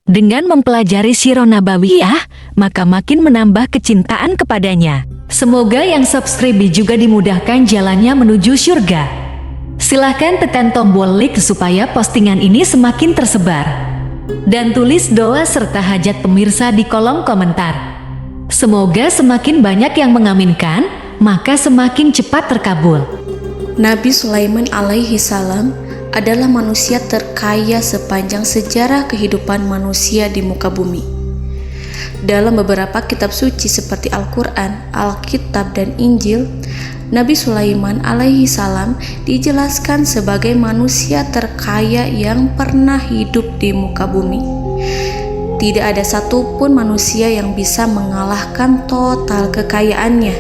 Dengan mempelajari Sirah Nabawiyah, maka makin menambah kecintaan kepadanya. Semoga yang subscribe juga dimudahkan jalannya menuju surga. Silahkan tekan tombol like supaya postingan ini semakin tersebar. Dan tulis doa serta hajat pemirsa di kolom komentar. Semoga semakin banyak yang mengaminkan, maka semakin cepat terkabul. Nabi Sulaiman alaihi salam adalah manusia terkaya sepanjang sejarah kehidupan manusia di muka bumi. Dalam beberapa kitab suci seperti Al-Quran, Alkitab, dan Injil, Nabi Sulaiman alaihi salam dijelaskan sebagai manusia terkaya yang pernah hidup di muka bumi. Tidak ada satupun manusia yang bisa mengalahkan total kekayaannya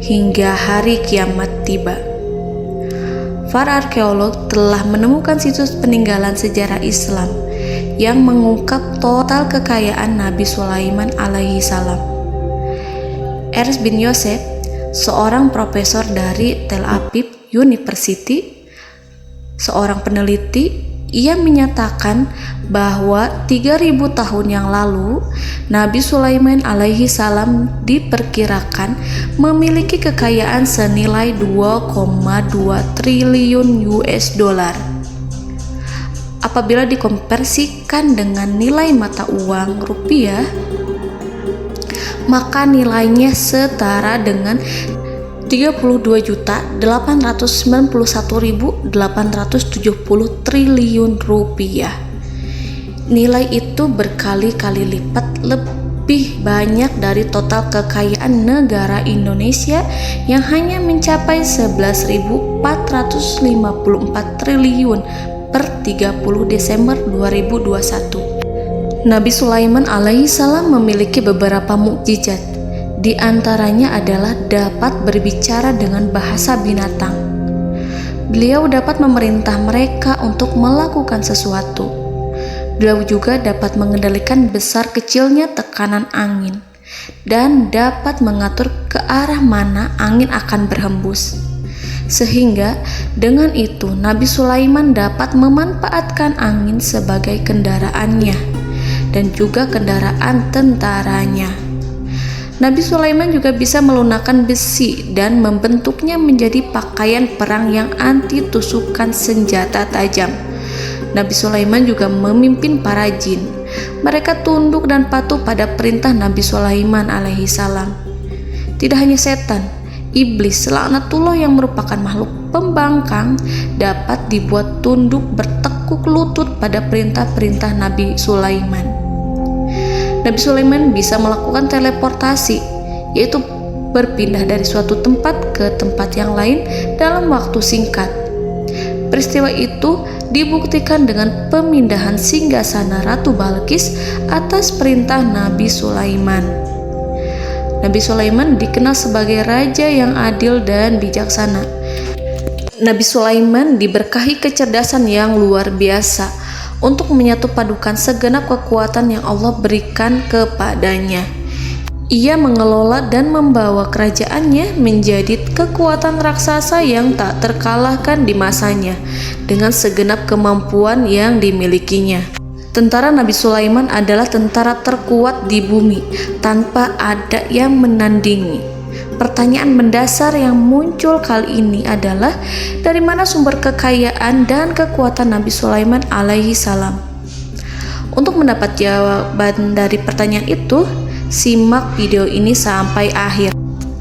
hingga hari kiamat tiba. Para arkeolog telah menemukan situs peninggalan sejarah Islam yang mengungkap total kekayaan Nabi Sulaiman alaihi salam. Ernst bin Yosef, seorang profesor dari Tel Aviv University, seorang peneliti, ia menyatakan bahwa 3000 tahun yang lalu Nabi Sulaiman alaihi salam diperkirakan memiliki kekayaan senilai 2,2 triliun US dollar. Apabila dikonversikan dengan nilai mata uang rupiah, maka nilainya setara dengan 32.891.870 triliun rupiah. Nilai itu berkali-kali lipat lebih banyak dari total kekayaan negara Indonesia yang hanya mencapai 11.454 triliun per 30 Desember 2021. Nabi Sulaiman alaihi salam memiliki beberapa mukjizat. Di antaranya adalah dapat berbicara dengan bahasa binatang. Beliau dapat memerintah mereka untuk melakukan sesuatu. Beliau juga dapat mengendalikan besar kecilnya tekanan angin dan dapat mengatur ke arah mana angin akan berhembus. Sehingga dengan itu Nabi Sulaiman dapat memanfaatkan angin sebagai kendaraannya dan juga kendaraan tentaranya. Nabi Sulaiman juga bisa melunakkan besi dan membentuknya menjadi pakaian perang yang anti tusukan senjata tajam. Nabi Sulaiman juga memimpin para jin. Mereka tunduk dan patuh pada perintah Nabi Sulaiman alaihi salam. Tidak hanya setan, iblis laknatullah yang merupakan makhluk pembangkang dapat dibuat tunduk bertekuk lutut pada perintah-perintah Nabi Sulaiman. Nabi Sulaiman bisa melakukan teleportasi, yaitu berpindah dari suatu tempat ke tempat yang lain dalam waktu singkat. Peristiwa itu dibuktikan dengan pemindahan singgasana Ratu Balqis atas perintah Nabi Sulaiman. Nabi Sulaiman dikenal sebagai raja yang adil dan bijaksana. Nabi Sulaiman diberkahi kecerdasan yang luar biasa untuk menyatupadukan segenap kekuatan yang Allah berikan kepadanya. Ia mengelola dan membawa kerajaannya menjadi kekuatan raksasa yang tak terkalahkan di masanya dengan segenap kemampuan yang dimilikinya. Tentara Nabi Sulaiman adalah tentara terkuat di bumi tanpa ada yang menandingi. Pertanyaan mendasar yang muncul kali ini adalah dari mana sumber kekayaan dan kekuatan Nabi Sulaiman alaihi salam? Untuk mendapat jawaban dari pertanyaan itu, simak video ini sampai akhir.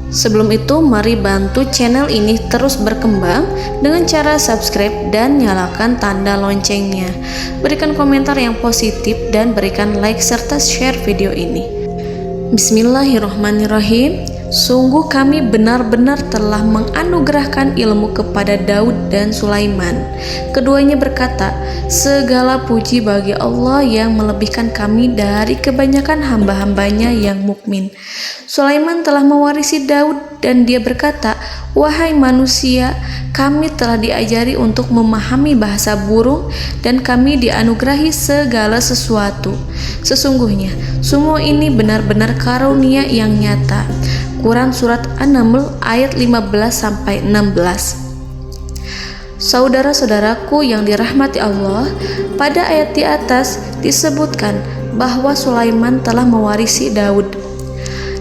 Sebelum itu, mari bantu channel ini terus berkembang dengan cara subscribe dan nyalakan tanda loncengnya. Berikan komentar yang positif dan berikan like serta share video ini. Bismillahirrahmanirrahim. Sungguh kami benar-benar telah menganugerahkan ilmu kepada Daud dan Sulaiman. Keduanya berkata, segala puji bagi Allah yang melebihkan kami dari kebanyakan hamba-hambanya yang mukmin. Sulaiman telah mewarisi Daud dan dia berkata, wahai manusia, kami telah diajari untuk memahami bahasa burung dan kami dianugerahi segala sesuatu. Sesungguhnya, semua ini benar-benar karunia yang nyata. Quran Surat An-Naml ayat 15-16. Saudara-saudaraku yang dirahmati Allah, pada ayat di atas disebutkan bahwa Sulaiman telah mewarisi Daud.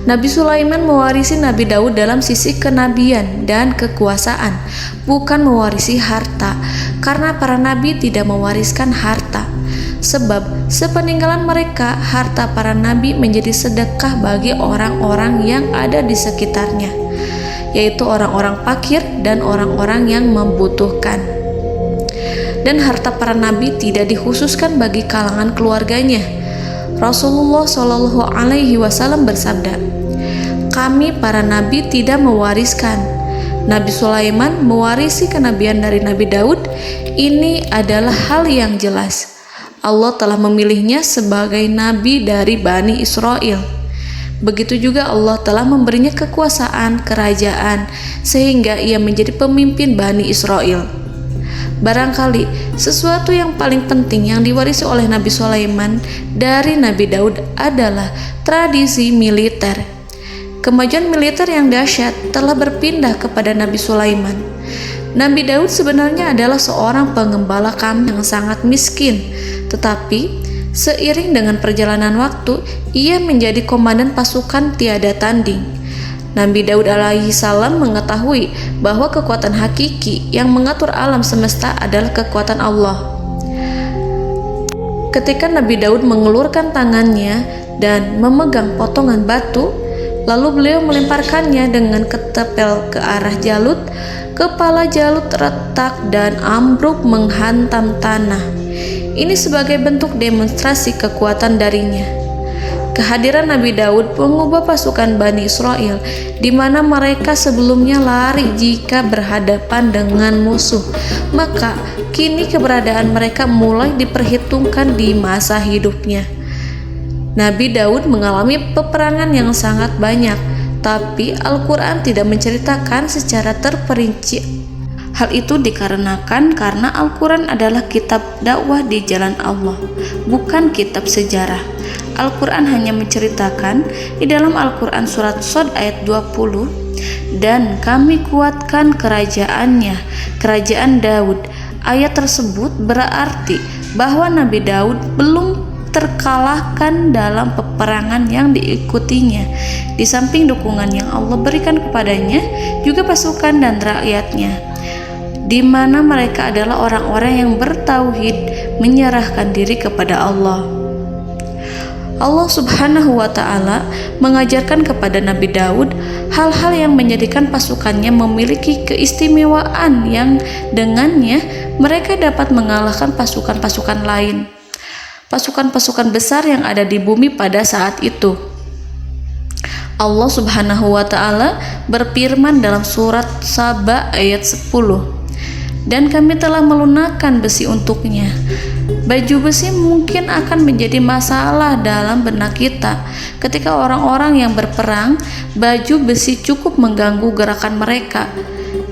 Nabi Sulaiman mewarisi Nabi Daud dalam sisi kenabian dan kekuasaan, bukan mewarisi harta, karena para nabi tidak mewariskan harta. Sebab sepeninggalan mereka, harta para nabi menjadi sedekah bagi orang-orang yang ada di sekitarnya, yaitu orang-orang fakir dan orang-orang yang membutuhkan. Dan harta para nabi tidak dikhususkan bagi kalangan keluarganya. Rasulullah Shallallahu Alaihi Wasallam bersabda, "Kami para nabi tidak mewariskan." Nabi Sulaiman mewarisi kenabian dari Nabi Daud. Ini adalah hal yang jelas. Allah telah memilihnya sebagai nabi dari Bani Israel. Begitu juga Allah telah memberinya kekuasaan kerajaan sehingga ia menjadi pemimpin Bani Israel. Barangkali sesuatu yang paling penting yang diwarisi oleh Nabi Sulaiman dari Nabi Daud adalah tradisi militer. Kemajuan militer yang dahsyat telah berpindah kepada Nabi Sulaiman. Nabi Daud sebenarnya adalah seorang pengembala kambing yang sangat miskin, tetapi seiring dengan perjalanan waktu, ia menjadi komandan pasukan tiada tanding. Nabi Daud alaihi salam mengetahui bahwa kekuatan hakiki yang mengatur alam semesta adalah kekuatan Allah. Ketika Nabi Daud mengelurkan tangannya dan memegang potongan batu, lalu beliau melemparkannya dengan ketepel ke arah Jalut, kepala Jalut retak dan ambruk menghantam tanah. Ini sebagai bentuk demonstrasi kekuatan darinya. Kehadiran Nabi Daud mengubah pasukan Bani Israel, di mana mereka sebelumnya lari jika berhadapan dengan musuh. Maka kini keberadaan mereka mulai diperhitungkan di masa hidupnya. Nabi Daud mengalami peperangan yang sangat banyak, tapi Al-Quran tidak menceritakan secara terperinci. Hal itu dikarenakan karena Al-Quran adalah kitab dakwah di jalan Allah, bukan kitab sejarah. Al-Quran hanya menceritakan di dalam Al-Quran surat Shad ayat 20, "Dan kami kuatkan kerajaannya, kerajaan Daud." Ayat tersebut berarti bahwa Nabi Daud belum terkalahkan dalam peperangan yang diikutinya. Di samping dukungan yang Allah berikan kepadanya, juga pasukan dan rakyatnya, di mana mereka adalah orang-orang yang bertauhid, menyerahkan diri kepada Allah. Allah Subhanahu wa Ta'ala mengajarkan kepada Nabi Daud hal-hal yang menjadikan pasukannya memiliki keistimewaan yang dengannya mereka dapat mengalahkan pasukan-pasukan lain, pasukan-pasukan besar yang ada di bumi pada saat itu. Allah Subhanahu wa Ta'ala berfirman dalam surat Saba ayat 10, "Dan kami telah melunakkan besi untuknya." Baju besi mungkin akan menjadi masalah dalam benak kita. Ketika orang-orang yang berperang, baju besi cukup mengganggu gerakan mereka.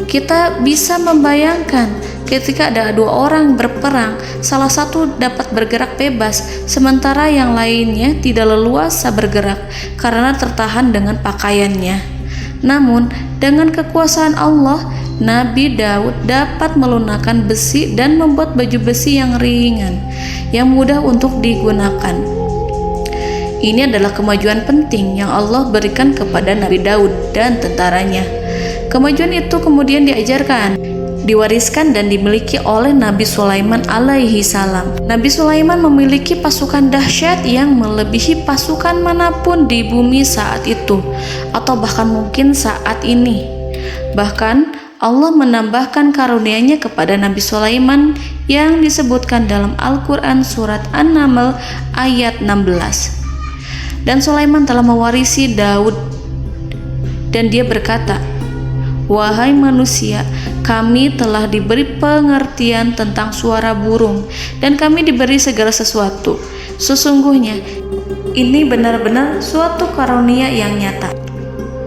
Kita bisa membayangkan ketika ada dua orang berperang, salah satu dapat bergerak bebas, sementara yang lainnya tidak leluasa bergerak karena tertahan dengan pakaiannya. Namun, dengan kekuasaan Allah, Nabi Daud dapat melunakkan besi dan membuat baju besi yang ringan, yang mudah untuk digunakan. Ini adalah kemajuan penting yang Allah berikan kepada Nabi Daud dan tentaranya. Kemajuan itu kemudian diajarkan, diwariskan dan dimiliki oleh Nabi Sulaiman alaihi salam. Nabi Sulaiman memiliki pasukan dahsyat yang melebihi pasukan manapun di bumi saat itu, atau bahkan mungkin saat ini. Bahkan Allah menambahkan karunia-Nya kepada Nabi Sulaiman yang disebutkan dalam Al-Quran surat An-Naml ayat 16. Dan Sulaiman telah mewarisi Daud, dan dia berkata, "Wahai manusia, kami telah diberi pengertian tentang suara burung, dan kami diberi segala sesuatu. Sesungguhnya ini benar-benar suatu karunia yang nyata."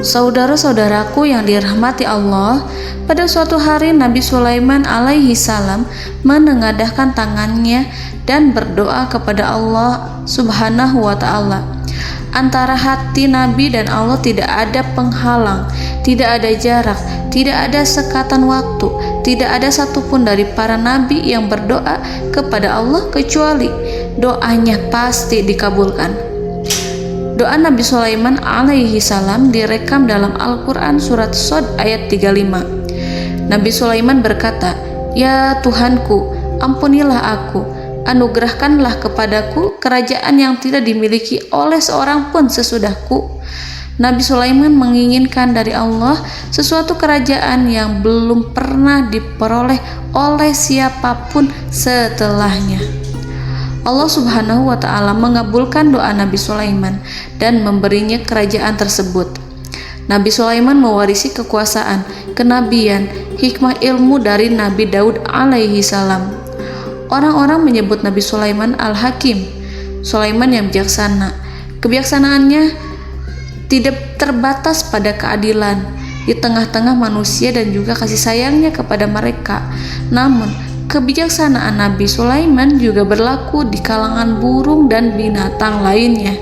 Saudara-saudaraku yang dirahmati Allah, pada suatu hari Nabi Sulaiman alaihi salam menengadahkan tangannya dan berdoa kepada Allah Subhanahu wa Ta'ala. Antara hati Nabi dan Allah tidak ada penghalang, tidak ada jarak, tidak ada sekatan waktu, tidak ada satupun dari para nabi yang berdoa kepada Allah kecuali doanya pasti dikabulkan. Doa Nabi Sulaiman alaihi salam direkam dalam Al-Quran surat Shad ayat 35. Nabi Sulaiman berkata, "Ya Tuhanku, ampunilah aku, anugerahkanlah kepadaku kerajaan yang tidak dimiliki oleh seorang pun sesudahku." Nabi Sulaiman menginginkan dari Allah sesuatu kerajaan yang belum pernah diperoleh oleh siapapun setelahnya. Allah Subhanahu wa Ta'ala mengabulkan doa Nabi Sulaiman dan memberinya kerajaan tersebut. Nabi Sulaiman mewarisi kekuasaan, kenabian, hikmah ilmu dari Nabi Daud alaihi salam. Orang-orang menyebut Nabi Sulaiman Al-Hakim, Sulaiman yang bijaksana. Kebijaksanaannya tidak terbatas pada keadilan di tengah-tengah manusia dan juga kasih sayangnya kepada mereka. Namun, kebijaksanaan Nabi Sulaiman juga berlaku di kalangan burung dan binatang lainnya.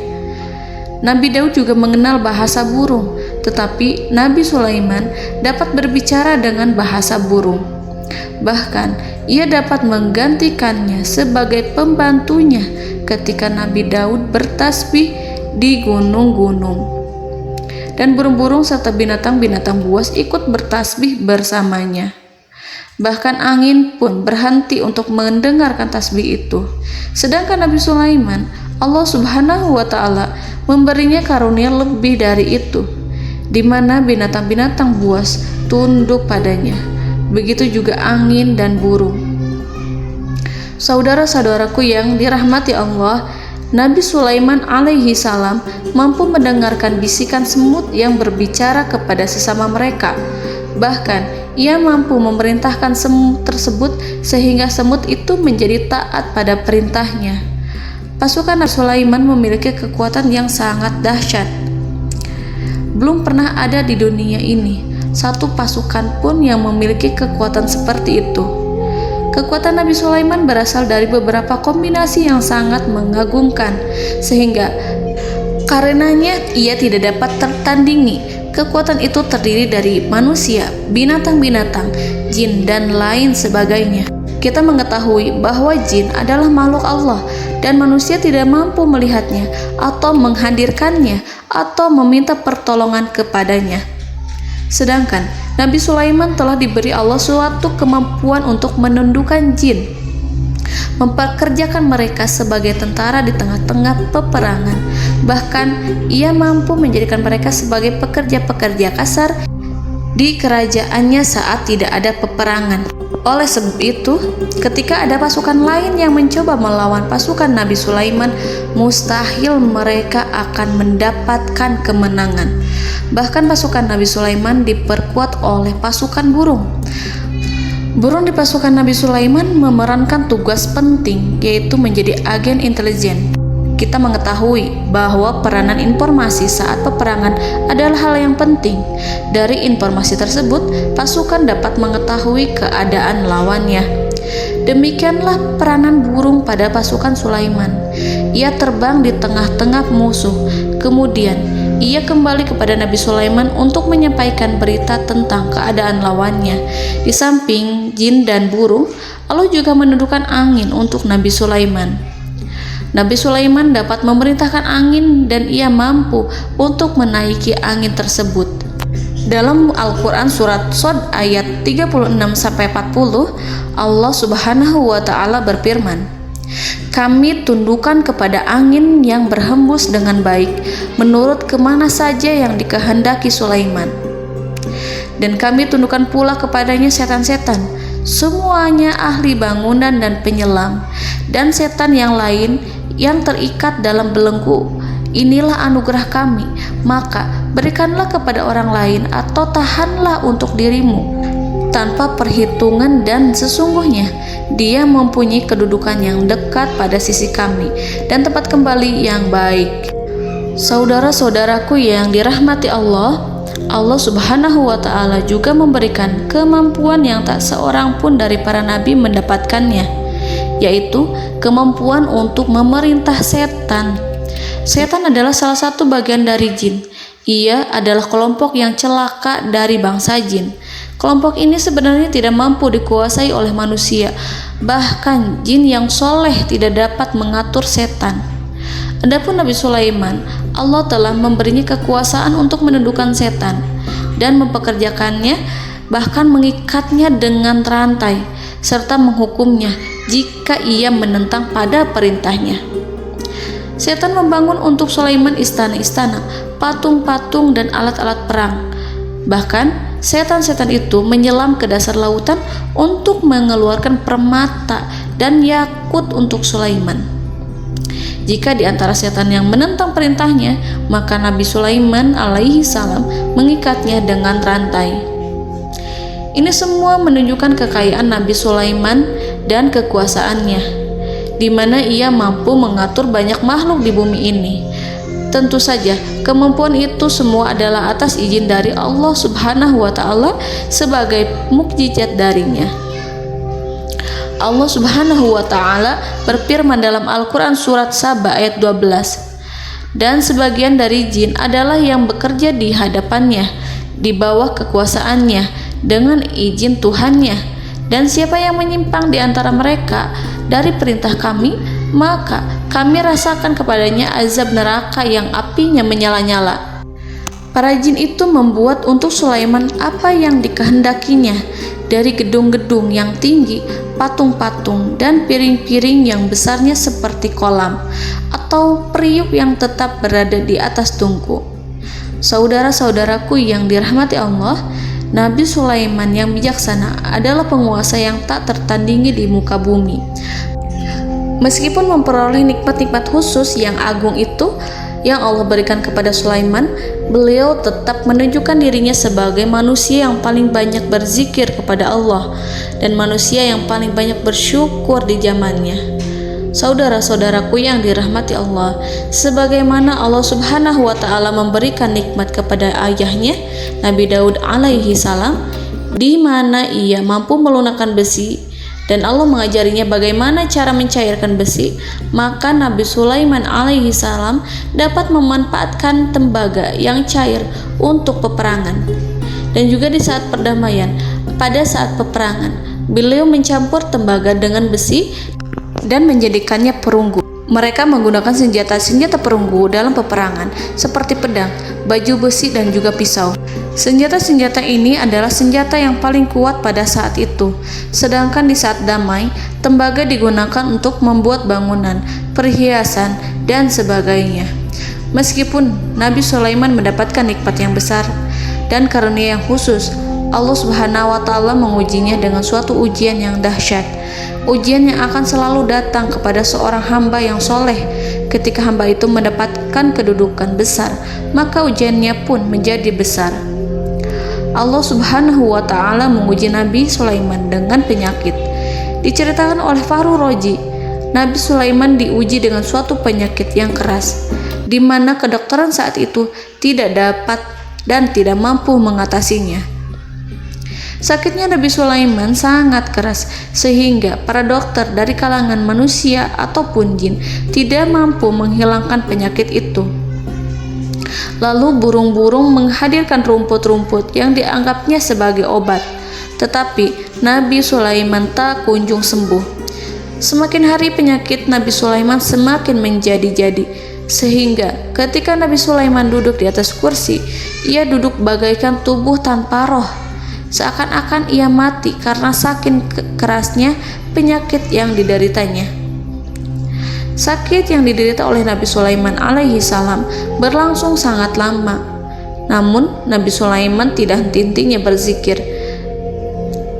Nabi Daud juga mengenal bahasa burung, tetapi Nabi Sulaiman dapat berbicara dengan bahasa burung. Bahkan, ia dapat menggantikannya sebagai pembantunya ketika Nabi Daud bertasbih di gunung-gunung. Dan burung-burung serta binatang-binatang buas ikut bertasbih bersamanya. Bahkan angin pun berhenti untuk mendengarkan tasbih itu. Sedangkan Nabi Sulaiman, Allah Subhanahu wa Ta'ala memberinya karunia lebih dari itu, di mana binatang-binatang buas tunduk padanya. Begitu juga angin dan burung. Saudara-saudaraku yang dirahmati Allah, Nabi Sulaiman alaihi salam mampu mendengarkan bisikan semut yang berbicara kepada sesama mereka. Bahkan, ia mampu memerintahkan semut tersebut sehingga semut itu menjadi taat pada perintahnya. Pasukan Nabi Sulaiman memiliki kekuatan yang sangat dahsyat. Belum pernah ada di dunia ini satu pasukan pun yang memiliki kekuatan seperti itu. Kekuatan Nabi Sulaiman berasal dari beberapa kombinasi yang sangat mengagumkan, sehingga karenanya ia tidak dapat tertandingi. Kekuatan itu terdiri dari manusia, binatang-binatang, jin, dan lain sebagainya. Kita mengetahui bahwa jin adalah makhluk Allah dan manusia tidak mampu melihatnya atau menghadirkannya atau meminta pertolongan kepadanya. Sedangkan Nabi Sulaiman telah diberi Allah suatu kemampuan untuk menundukkan jin, mempekerjakan mereka sebagai tentara di tengah-tengah peperangan. Bahkan ia mampu menjadikan mereka sebagai pekerja-pekerja kasar di kerajaannya saat tidak ada peperangan. Oleh sebab itu, ketika ada pasukan lain yang mencoba melawan pasukan Nabi Sulaiman, mustahil mereka akan mendapatkan kemenangan. Bahkan pasukan Nabi Sulaiman diperkuat oleh pasukan burung. Burung di pasukan Nabi Sulaiman memerankan tugas penting, yaitu menjadi agen intelijen. Kita mengetahui bahwa peranan informasi saat peperangan adalah hal yang penting. Dari informasi tersebut, pasukan dapat mengetahui keadaan lawannya. Demikianlah peranan burung pada pasukan Sulaiman. Ia terbang di tengah-tengah musuh. Kemudian, ia kembali kepada Nabi Sulaiman untuk menyampaikan berita tentang keadaan lawannya. Di samping jin dan burung, Allah juga menundukkan angin untuk Nabi Sulaiman. Nabi Sulaiman dapat memerintahkan angin dan ia mampu untuk menaiki angin tersebut. Dalam Al-Quran surat Shad ayat 36-40, Allah Subhanahu wa Ta'ala berfirman, "Kami tundukkan kepada angin yang berhembus dengan baik menurut kemana saja yang dikehendaki Sulaiman. Dan kami tundukkan pula kepadanya setan-setan, semuanya ahli bangunan dan penyelam, dan setan yang lain yang terikat dalam belenggu. Inilah anugerah kami, maka berikanlah kepada orang lain atau tahanlah untuk dirimu tanpa perhitungan, dan sesungguhnya dia mempunyai kedudukan yang dekat pada sisi kami dan tempat kembali yang baik." Saudara-saudaraku yang dirahmati Allah, Allah Subhanahu wa Ta'ala juga memberikan kemampuan yang tak seorang pun dari para nabi mendapatkannya, yaitu kemampuan untuk memerintah setan. Setan adalah salah satu bagian dari jin. Ia adalah kelompok yang celaka dari bangsa jin. Kelompok ini sebenarnya tidak mampu dikuasai oleh manusia, bahkan jin yang soleh tidak dapat mengatur setan. Adapun Nabi Sulaiman, Allah telah memberinya kekuasaan untuk menundukkan setan dan mempekerjakannya, bahkan mengikatnya dengan rantai serta menghukumnya jika ia menentang pada perintahnya. Setan membangun untuk Sulaiman istana-istana, patung-patung dan alat-alat perang. Bahkan setan-setan itu menyelam ke dasar lautan untuk mengeluarkan permata dan yakut untuk Sulaiman. Jika di antara setan yang menentang perintahnya, maka Nabi Sulaiman alaihi salam mengikatnya dengan rantai. Ini semua menunjukkan kekayaan Nabi Sulaiman dan kekuasaannya, di mana ia mampu mengatur banyak makhluk di bumi ini. Tentu saja, kemampuan itu semua adalah atas izin dari Allah Subhanahu wa Ta'ala sebagai mukjizat darinya. Allah Subhanahu wa Ta'ala berfirman dalam Al-Quran surat Saba ayat 12, dan sebagian dari jin adalah yang bekerja di hadapannya di bawah kekuasaannya dengan izin Tuhannya, dan siapa yang menyimpang di antara mereka dari perintah kami, maka kami rasakan kepadanya azab neraka yang apinya menyala-nyala. Para jin itu membuat untuk Sulaiman apa yang dikehendakinya, dari gedung-gedung yang tinggi, patung-patung, dan piring-piring yang besarnya seperti kolam, atau periuk yang tetap berada di atas tungku. Saudara-saudaraku yang dirahmati Allah, Nabi Sulaiman yang bijaksana adalah penguasa yang tak tertandingi di muka bumi. Meskipun memperoleh nikmat-nikmat khusus yang agung itu yang Allah berikan kepada Sulaiman, beliau tetap menunjukkan dirinya sebagai manusia yang paling banyak berzikir kepada Allah dan manusia yang paling banyak bersyukur di zamannya. Saudara-saudaraku yang dirahmati Allah, sebagaimana Allah Subhanahu wa Ta'ala memberikan nikmat kepada ayahnya Nabi Daud alaihi salam, di mana ia mampu melunakkan besi dan Allah mengajarinya bagaimana cara mencairkan besi, maka Nabi Sulaiman alaihi salam dapat memanfaatkan tembaga yang cair untuk peperangan. Dan juga di saat perdamaian, pada saat peperangan, beliau mencampur tembaga dengan besi dan menjadikannya perunggu. Mereka menggunakan senjata-senjata perunggu dalam peperangan seperti pedang, baju besi, dan juga pisau. Senjata-senjata ini adalah senjata yang paling kuat pada saat itu. Sedangkan di saat damai, tembaga digunakan untuk membuat bangunan, perhiasan, dan sebagainya. Meskipun Nabi Sulaiman mendapatkan nikmat yang besar dan karunia yang khusus, Allah Subhanahu wa Ta'ala mengujinya dengan suatu ujian yang dahsyat. Ujian yang akan selalu datang kepada seorang hamba yang soleh. Ketika hamba itu mendapatkan kedudukan besar, maka ujiannya pun menjadi besar. Allah Subhanahu wa Ta'ala menguji Nabi Sulaiman dengan penyakit. Diceritakan oleh Fahru Roji, Nabi Sulaiman diuji dengan suatu penyakit yang keras, di mana kedokteran saat itu tidak dapat dan tidak mampu mengatasinya. Sakitnya Nabi Sulaiman sangat keras sehingga para dokter dari kalangan manusia ataupun jin tidak mampu menghilangkan penyakit itu. Lalu burung-burung menghadirkan rumput-rumput yang dianggapnya sebagai obat, tetapi Nabi Sulaiman tak kunjung sembuh. Semakin hari penyakit Nabi Sulaiman semakin menjadi-jadi, sehingga ketika Nabi Sulaiman duduk di atas kursi, ia duduk bagaikan tubuh tanpa roh. Seakan-akan ia mati karena saking kerasnya penyakit yang dideritanya. Sakit yang diderita oleh Nabi Sulaiman alaihi salam berlangsung sangat lama. Namun Nabi Sulaiman tidak henti-hentinya berzikir.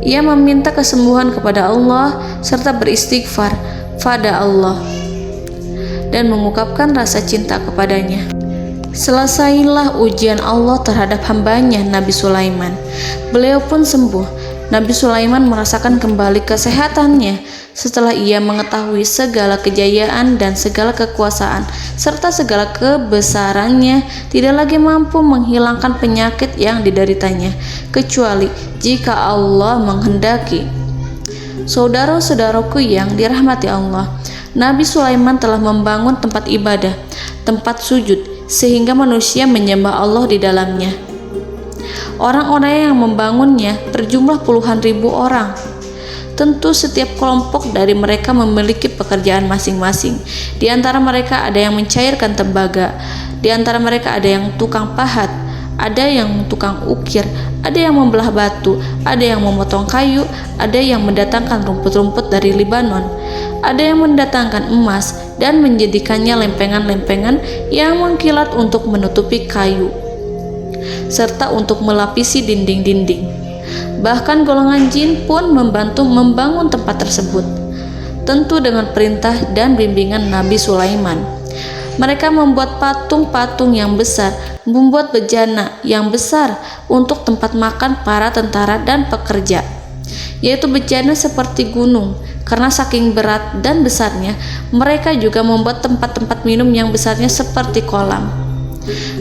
Ia meminta kesembuhan kepada Allah serta beristighfar pada Allah dan mengungkapkan rasa cinta kepadanya. Selesailah ujian Allah terhadap hambanya Nabi Sulaiman. Beliau pun sembuh. Nabi Sulaiman merasakan kembali kesehatannya setelah ia mengetahui segala kejayaan dan segala kekuasaan serta segala kebesarannya tidak lagi mampu menghilangkan penyakit yang dideritanya kecuali jika Allah menghendaki. Saudara-saudaraku yang dirahmati Allah, Nabi Sulaiman telah membangun tempat ibadah, tempat sujud, sehingga manusia menyembah Allah di dalamnya. Orang-orang yang membangunnya berjumlah puluhan ribu orang. Tentu setiap kelompok dari mereka memiliki pekerjaan masing-masing. Di antara mereka ada yang mencairkan tembaga, di antara mereka ada yang tukang pahat, ada yang tukang ukir, ada yang membelah batu, ada yang memotong kayu, ada yang mendatangkan rumput-rumput dari Libanon, ada yang mendatangkan emas dan menjadikannya lempengan-lempengan yang mengkilat untuk menutupi kayu, serta untuk melapisi dinding-dinding. Bahkan golongan jin pun membantu membangun tempat tersebut, tentu dengan perintah dan bimbingan Nabi Sulaiman. Mereka membuat patung-patung yang besar, membuat bejana yang besar untuk tempat makan para tentara dan pekerja, yaitu bejana seperti gunung. Karena saking berat dan besarnya, mereka juga membuat tempat-tempat minum yang besarnya seperti kolam.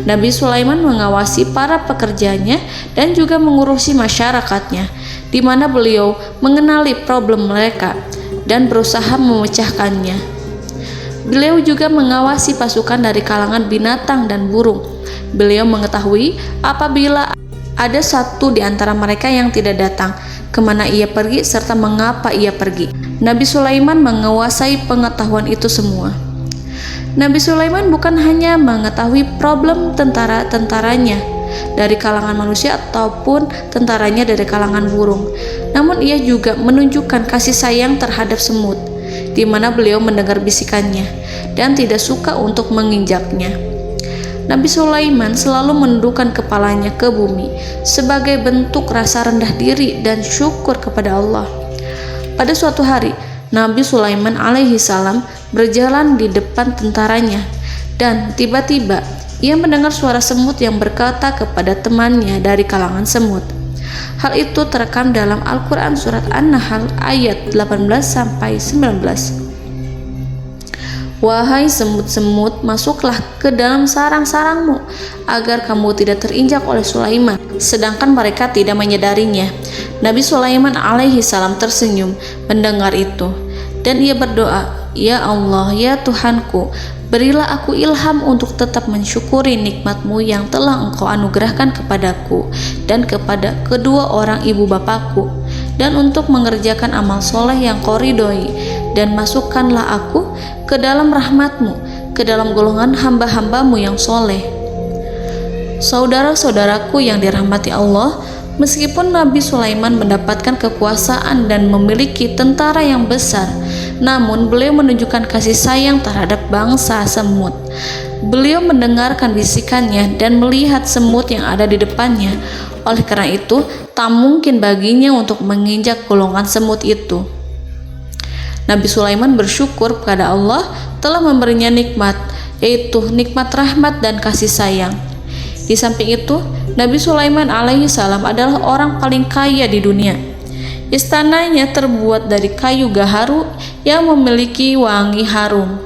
Nabi Sulaiman mengawasi para pekerjanya dan juga mengurusi masyarakatnya, di mana beliau mengenali problem mereka dan berusaha memecahkannya. Beliau juga mengawasi pasukan dari kalangan binatang dan burung. Beliau mengetahui apabila ada satu di antara mereka yang tidak datang, kemana ia pergi serta mengapa ia pergi. Nabi Sulaiman menguasai pengetahuan itu semua. Nabi Sulaiman bukan hanya mengetahui problem tentara-tentaranya dari kalangan manusia ataupun tentaranya dari kalangan burung, namun ia juga menunjukkan kasih sayang terhadap semut, di mana beliau mendengar bisikannya dan tidak suka untuk menginjaknya. Nabi Sulaiman selalu menundukkan kepalanya ke bumi sebagai bentuk rasa rendah diri dan syukur kepada Allah. Pada suatu hari, Nabi Sulaiman alaihi salam berjalan di depan tentaranya dan tiba-tiba ia mendengar suara semut yang berkata kepada temannya dari kalangan semut. Hal itu terekam dalam Al-Quran surat An-Nahl ayat 18-19. Wahai semut-semut, masuklah ke dalam sarang-sarangmu agar kamu tidak terinjak oleh Sulaiman, sedangkan mereka tidak menyadarinya. Nabi Sulaiman alaihi salam tersenyum mendengar itu dan ia berdoa, "Ya Allah, ya Tuhanku, berilah aku ilham untuk tetap mensyukuri nikmat-Mu yang telah Engkau anugerahkan kepadaku dan kepada kedua orang ibu bapakku, dan untuk mengerjakan amal soleh yang Kau ridhoi, dan masukkanlah aku ke dalam rahmat-Mu, ke dalam golongan hamba-hamba-Mu yang soleh." Saudara-saudaraku yang dirahmati Allah, meskipun Nabi Sulaiman mendapatkan kekuasaan dan memiliki tentara yang besar, namun beliau menunjukkan kasih sayang terhadap bangsa semut. Beliau mendengarkan bisikannya dan melihat semut yang ada di depannya. Oleh karena itu, tak mungkin baginya untuk menginjak golongan semut itu. Nabi Sulaiman bersyukur kepada Allah telah memberinya nikmat, yaitu nikmat rahmat dan kasih sayang. Di samping itu, Nabi Sulaiman alaihi salam adalah orang paling kaya di dunia. Istananya terbuat dari kayu gaharu yang memiliki wangi harum.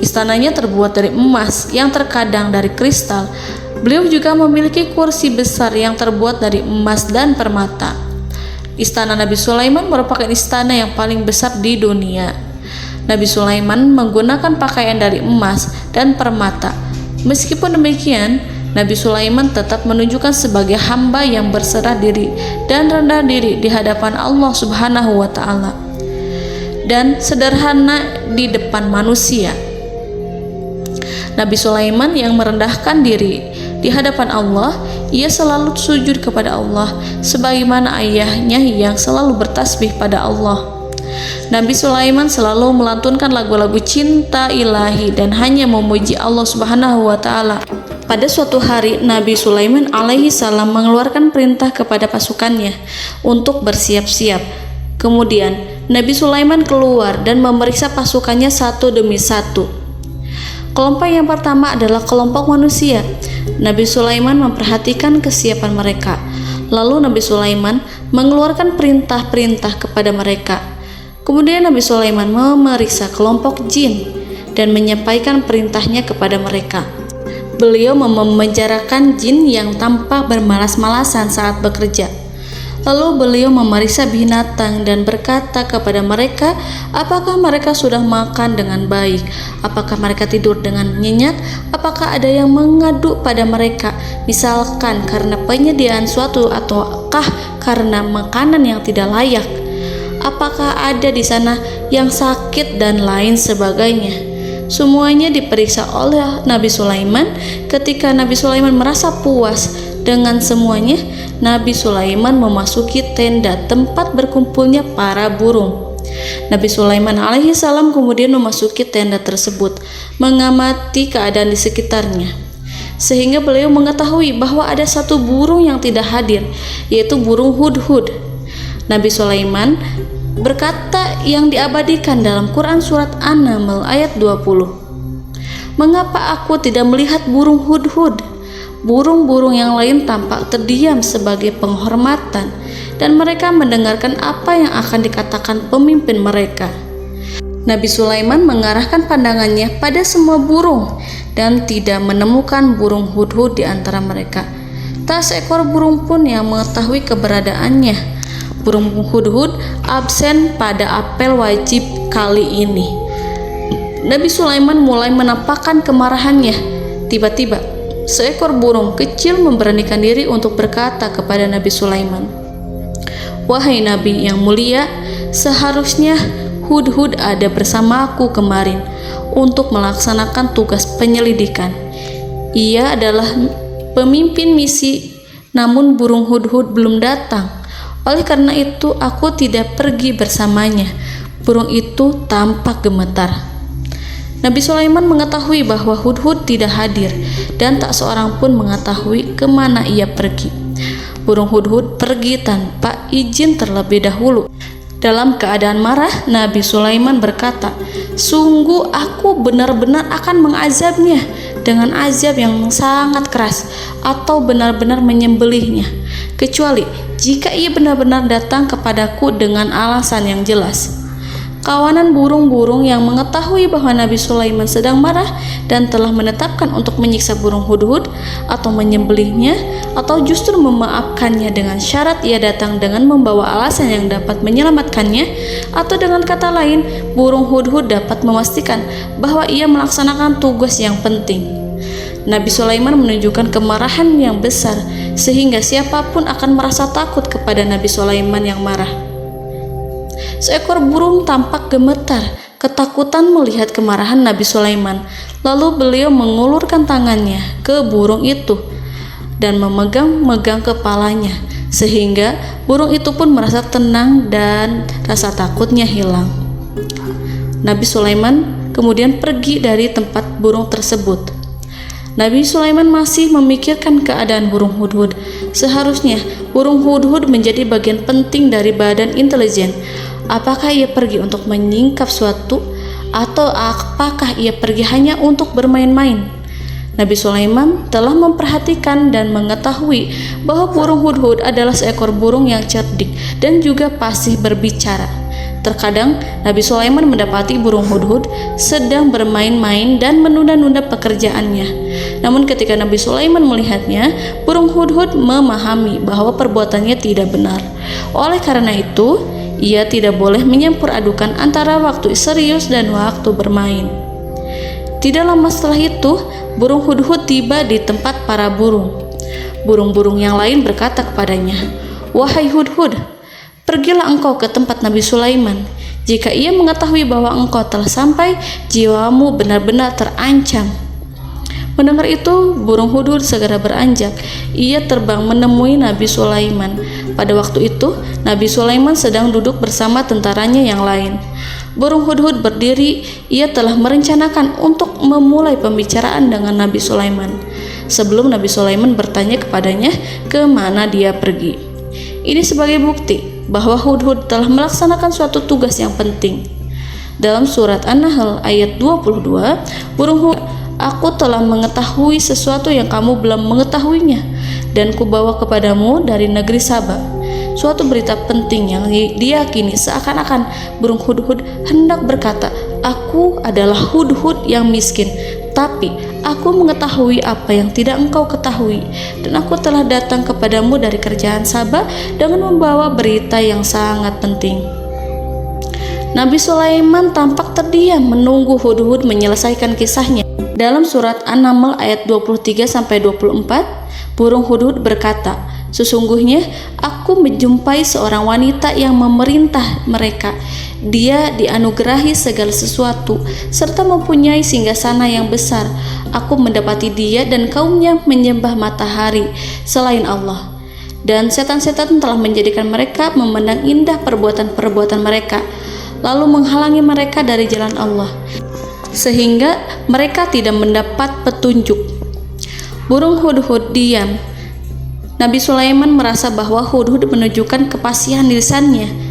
Istananya terbuat dari emas yang terkadang dari kristal. Beliau juga memiliki kursi besar yang terbuat dari emas dan permata. Istana Nabi Sulaiman merupakan istana yang paling besar di dunia. Nabi Sulaiman menggunakan pakaian dari emas dan permata. Meskipun demikian, Nabi Sulaiman tetap menunjukkan sebagai hamba yang berserah diri dan rendah diri di hadapan Allah Subhanahu wa Ta'ala, dan sederhana di depan manusia. Nabi Sulaiman yang merendahkan diri di hadapan Allah, ia selalu sujud kepada Allah sebagaimana ayahnya yang selalu bertasbih pada Allah. Nabi Sulaiman selalu melantunkan lagu-lagu cinta ilahi dan hanya memuji Allah Subhanahu wa Ta'ala. Pada suatu hari, Nabi Sulaiman alaihi salam mengeluarkan perintah kepada pasukannya untuk bersiap-siap. Kemudian Nabi Sulaiman keluar dan memeriksa pasukannya satu demi satu. Kelompok yang pertama adalah kelompok manusia. Nabi Sulaiman memperhatikan kesiapan mereka. Lalu Nabi Sulaiman mengeluarkan perintah-perintah kepada mereka. Kemudian Nabi Sulaiman memeriksa kelompok jin dan menyampaikan perintahnya kepada mereka. Beliau memenjarakan jin yang tampak bermalas-malasan saat bekerja. Lalu beliau memeriksa binatang dan berkata kepada mereka, apakah mereka sudah makan dengan baik? Apakah mereka tidur dengan nyenyak? Apakah ada yang mengadu pada mereka, misalkan karena penyediaan suatu ataukah karena makanan yang tidak layak? Apakah ada di sana yang sakit dan lain sebagainya? Semuanya diperiksa oleh Nabi Sulaiman. Ketika Nabi Sulaiman merasa puas dengan semuanya, Nabi Sulaiman memasuki tenda tempat berkumpulnya para burung. Nabi Sulaiman alaihissalam kemudian memasuki tenda tersebut, mengamati keadaan di sekitarnya, sehingga beliau mengetahui bahwa ada satu burung yang tidak hadir, yaitu burung hudhud. Nabi Sulaiman berkata yang diabadikan dalam Quran surat An-Naml ayat 20. Mengapa aku tidak melihat burung hudhud? Burung-burung yang lain tampak terdiam sebagai penghormatan, dan mereka mendengarkan apa yang akan dikatakan pemimpin mereka. Nabi Sulaiman mengarahkan pandangannya pada semua burung dan tidak menemukan burung hudhud di antara mereka. Tak seekor burung pun yang mengetahui keberadaannya. Burung hudhud absen pada apel wajib kali ini. Nabi Sulaiman mulai menampakkan kemarahannya. Tiba-tiba, seekor burung kecil memberanikan diri untuk berkata kepada Nabi Sulaiman, "Wahai Nabi yang mulia, seharusnya hudhud ada bersamaku kemarin untuk melaksanakan tugas penyelidikan. Ia adalah pemimpin misi, namun burung hudhud belum datang. Oleh karena itu aku tidak pergi bersamanya." Burung itu tampak gemetar. Nabi Sulaiman mengetahui bahwa hudhud tidak hadir dan tak seorang pun mengetahui kemana ia pergi. Burung hudhud pergi tanpa izin terlebih dahulu. Dalam keadaan marah, Nabi Sulaiman berkata, "Sungguh aku benar-benar akan mengazabnya dengan azab yang sangat keras atau benar-benar menyembelihnya, kecuali jika ia benar-benar datang kepadaku dengan alasan yang jelas." Kawanan burung-burung yang mengetahui bahwa Nabi Sulaiman sedang marah dan telah menetapkan untuk menyiksa burung hudhud atau menyembelihnya atau justru memaafkannya dengan syarat ia datang dengan membawa alasan yang dapat menyelamatkannya, atau dengan kata lain, burung hudhud dapat memastikan bahwa ia melaksanakan tugas yang penting. Nabi Sulaiman menunjukkan kemarahan yang besar sehingga siapapun akan merasa takut kepada Nabi Sulaiman yang marah. Seekor burung tampak gemetar, ketakutan melihat kemarahan Nabi Sulaiman. Lalu beliau mengulurkan tangannya ke burung itu dan memegang-megang kepalanya, sehingga burung itu pun merasa tenang dan rasa takutnya hilang. Nabi Sulaiman kemudian pergi dari tempat burung tersebut. Nabi Sulaiman masih memikirkan keadaan burung hudhud. Seharusnya burung hudhud menjadi bagian penting dari badan intelijen. Apakah ia pergi untuk menyingkap suatu, atau apakah ia pergi hanya untuk bermain-main? Nabi Sulaiman telah memperhatikan dan mengetahui bahwa burung hudhud adalah seekor burung yang cerdik dan juga fasih berbicara. Terkadang Nabi Sulaiman mendapati burung hudhud sedang bermain-main dan menunda-nunda pekerjaannya. Namun ketika Nabi Sulaiman melihatnya, burung hudhud memahami bahwa perbuatannya tidak benar. Oleh karena itu, ia tidak boleh menyampur adukan antara waktu serius dan waktu bermain. Tidak lama setelah itu, burung hudhud tiba di tempat para burung. Burung-burung yang lain berkata kepadanya, "Wahai hudhud, pergilah engkau ke tempat Nabi Sulaiman. Jika ia mengetahui bahwa engkau telah sampai, jiwamu benar-benar terancam." Mendengar itu, burung hudhud segera beranjak. Ia terbang menemui Nabi Sulaiman. Pada waktu itu, Nabi Sulaiman sedang duduk bersama tentaranya yang lain. Burung hudhud berdiri. Ia telah merencanakan untuk memulai pembicaraan dengan Nabi Sulaiman sebelum Nabi Sulaiman bertanya kepadanya kemana dia pergi. Ini sebagai bukti bahwa hudhud telah melaksanakan suatu tugas yang penting. Dalam surat An-Nahl ayat 22, burung hudhud, "Aku telah mengetahui sesuatu yang kamu belum mengetahuinya, dan kubawa kepadamu dari negeri Saba suatu berita penting yang diyakini." Seakan-akan burung hudhud hendak berkata, "Aku adalah hudhud yang miskin, tapi Aku mengetahui apa yang tidak engkau ketahui, dan aku telah datang kepadamu dari kerajaan Saba dengan membawa berita yang sangat penting. Nabi Sulaiman tampak terdiam menunggu Hudhud menyelesaikan kisahnya. Dalam surat An-Naml ayat 23-24, burung Hudhud berkata, "Sesungguhnya aku menjumpai seorang wanita yang memerintah mereka. Dia dianugerahi segala sesuatu serta mempunyai singgasana yang besar. Aku mendapati dia dan kaumnya menyembah matahari selain Allah. Dan setan-setan telah menjadikan mereka memandang indah perbuatan-perbuatan mereka, lalu menghalangi mereka dari jalan Allah, sehingga mereka tidak mendapat petunjuk." Burung Hudhud diam. Nabi Sulaiman merasa bahwa Hudhud menunjukkan kepasihan lisannya.